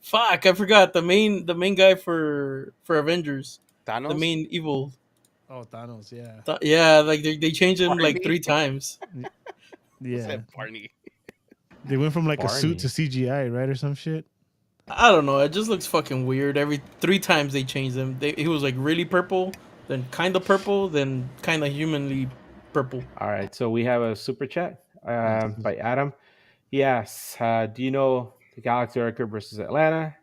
Fuck, I forgot the main guy for Avengers. Thanos. The main evil. Oh, Thanos, yeah, Yeah, like they changed him Barney? like 3 times. yeah. Said Barney. They went from like a suit Barney. to CGI, right, or some shit. I don't know. It just looks fucking weird. Every 3 times they changed him. He was like really purple, then kind of purple, then kind of humanly purple. All right, so we have a super chat by Adam. Yes. Do you know the Galaxy record versus Atlanta?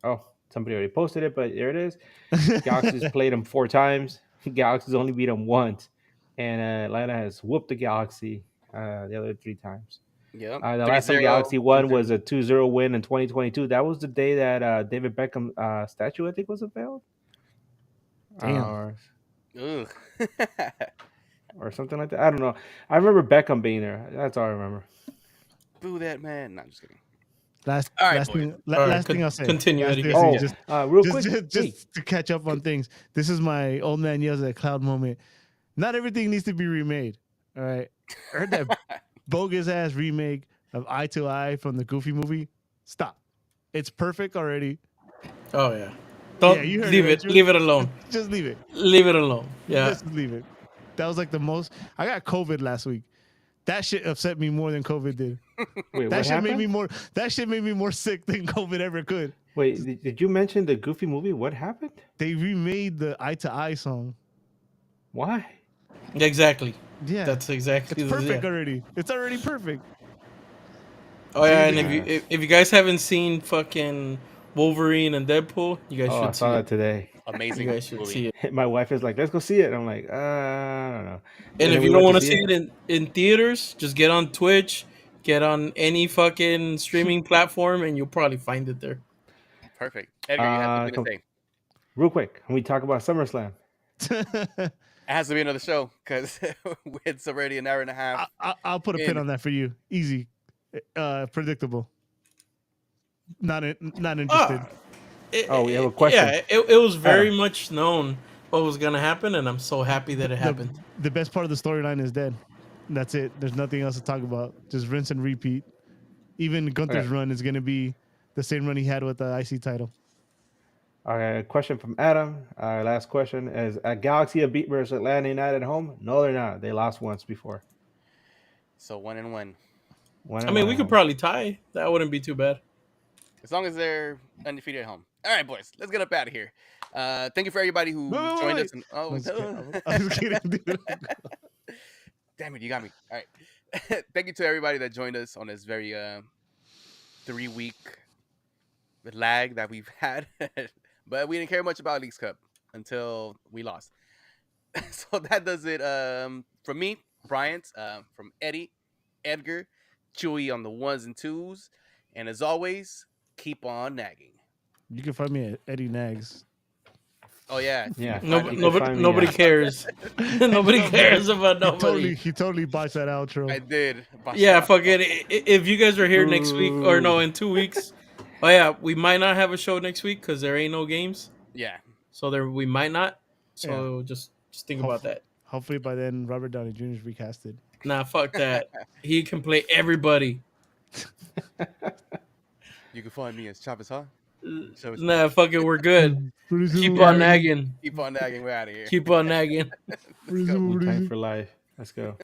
Oh, somebody already posted it, but there it is. Galaxy's played them 4 times. Galaxy's only beat them once, and Atlanta has whooped the Galaxy the other 3 times. Yep. The last time 3-0, Galaxy won 2-0. was a 2-0 win in 2022. That was the day that David Beckham statue, I think, was unveiled. Damn. Ugh. Or something like that. I don't know. I remember Beckham being there. That's all I remember. Boo that man. No, I'm just kidding. Last All right, last boys. thing, All right, last thing I'll say. continue, Last Eddie. thing I'll say, Real just, quick, just wait. to catch up on things. This is my old man yells at cloud moment. Not everything needs to be remade. All right. I heard that bogus ass remake of Eye to Eye from the Goofy movie. Stop. It's perfect already. Oh yeah. Don't you heard leave it, it. Richard. Leave it alone. Just leave it. Leave it alone. Yeah. Just leave it. That was like the most. I got COVID last week. That shit upset me more than COVID did. Wait, That what shit happened? made me more. That shit made me more sick than COVID ever could. Wait, did you mention the Goofy movie? What happened? They remade the Eye to Eye song. Why? Exactly. Yeah, That's exactly. it's perfect yeah. already. It's already perfect. Oh yeah, and Yeah. if you guys haven't seen fucking Wolverine and Deadpool, you guys Oh, I should see saw that it. today. Amazing You guys should movie. see it. My wife is like, "Let's go see it." I'm like, I don't know. And then if we you don't went want to see it in theaters, just get on Twitch, get on any fucking streaming platform, and you'll probably find it there. Perfect. Edgar, you have something to say. real quick, when we talk about SummerSlam, It has to be another show because it's already an hour and a half. I'll put a pin on that for you. Easy, predictable. Not interested. We have a question. Yeah, it was very much known what was gonna happen, and I'm so happy that it happened. The best part of the storyline is dead. That's it. There's nothing else to talk about. Just rinse and repeat. Even Gunther's Okay. run is going to be the same run he had with the IC title. All right, a question from Adam. Our last question is: Galaxy a beat versus Atlanta United at home? No, they're not. They lost once before. So 1-1. One I and mean, one we at could home. probably tie. That wouldn't be too bad. As long as they're undefeated at home. All right, boys, let's get up out of here. Thank you for everybody who joined us. And, I was kidding, dude. Damn it, you got me. All right. Thank you to everybody that joined us on this very 3-week lag that we've had. But we didn't care much about Leagues Cup until we lost. So that does it from me, Bryant, from Eddie, Edgar, Chewy on the ones and twos. And as always, keep on nagging. You can find me at Eddie Nags. Oh, yeah. Yeah. No, You can nobody, find me, nobody yeah. cares. Nobody cares about He totally, nobody. he totally buys that outro. I did. Yeah, fuck it. If you guys are here next week, or no, in 2 weeks. Oh yeah, we might not have a show next week because there ain't no games. Yeah. So we might not. So just think about that. Hopefully by then Robert Downey Jr. is recasted. Nah, fuck that. He can play everybody. You can find me as Chavez, huh? Nah, fuck it. We're good. Keep Yeah, on nagging. Keep on nagging. We're out of here. Keep on nagging. Let's go. Wu-Tang for life. Let's go.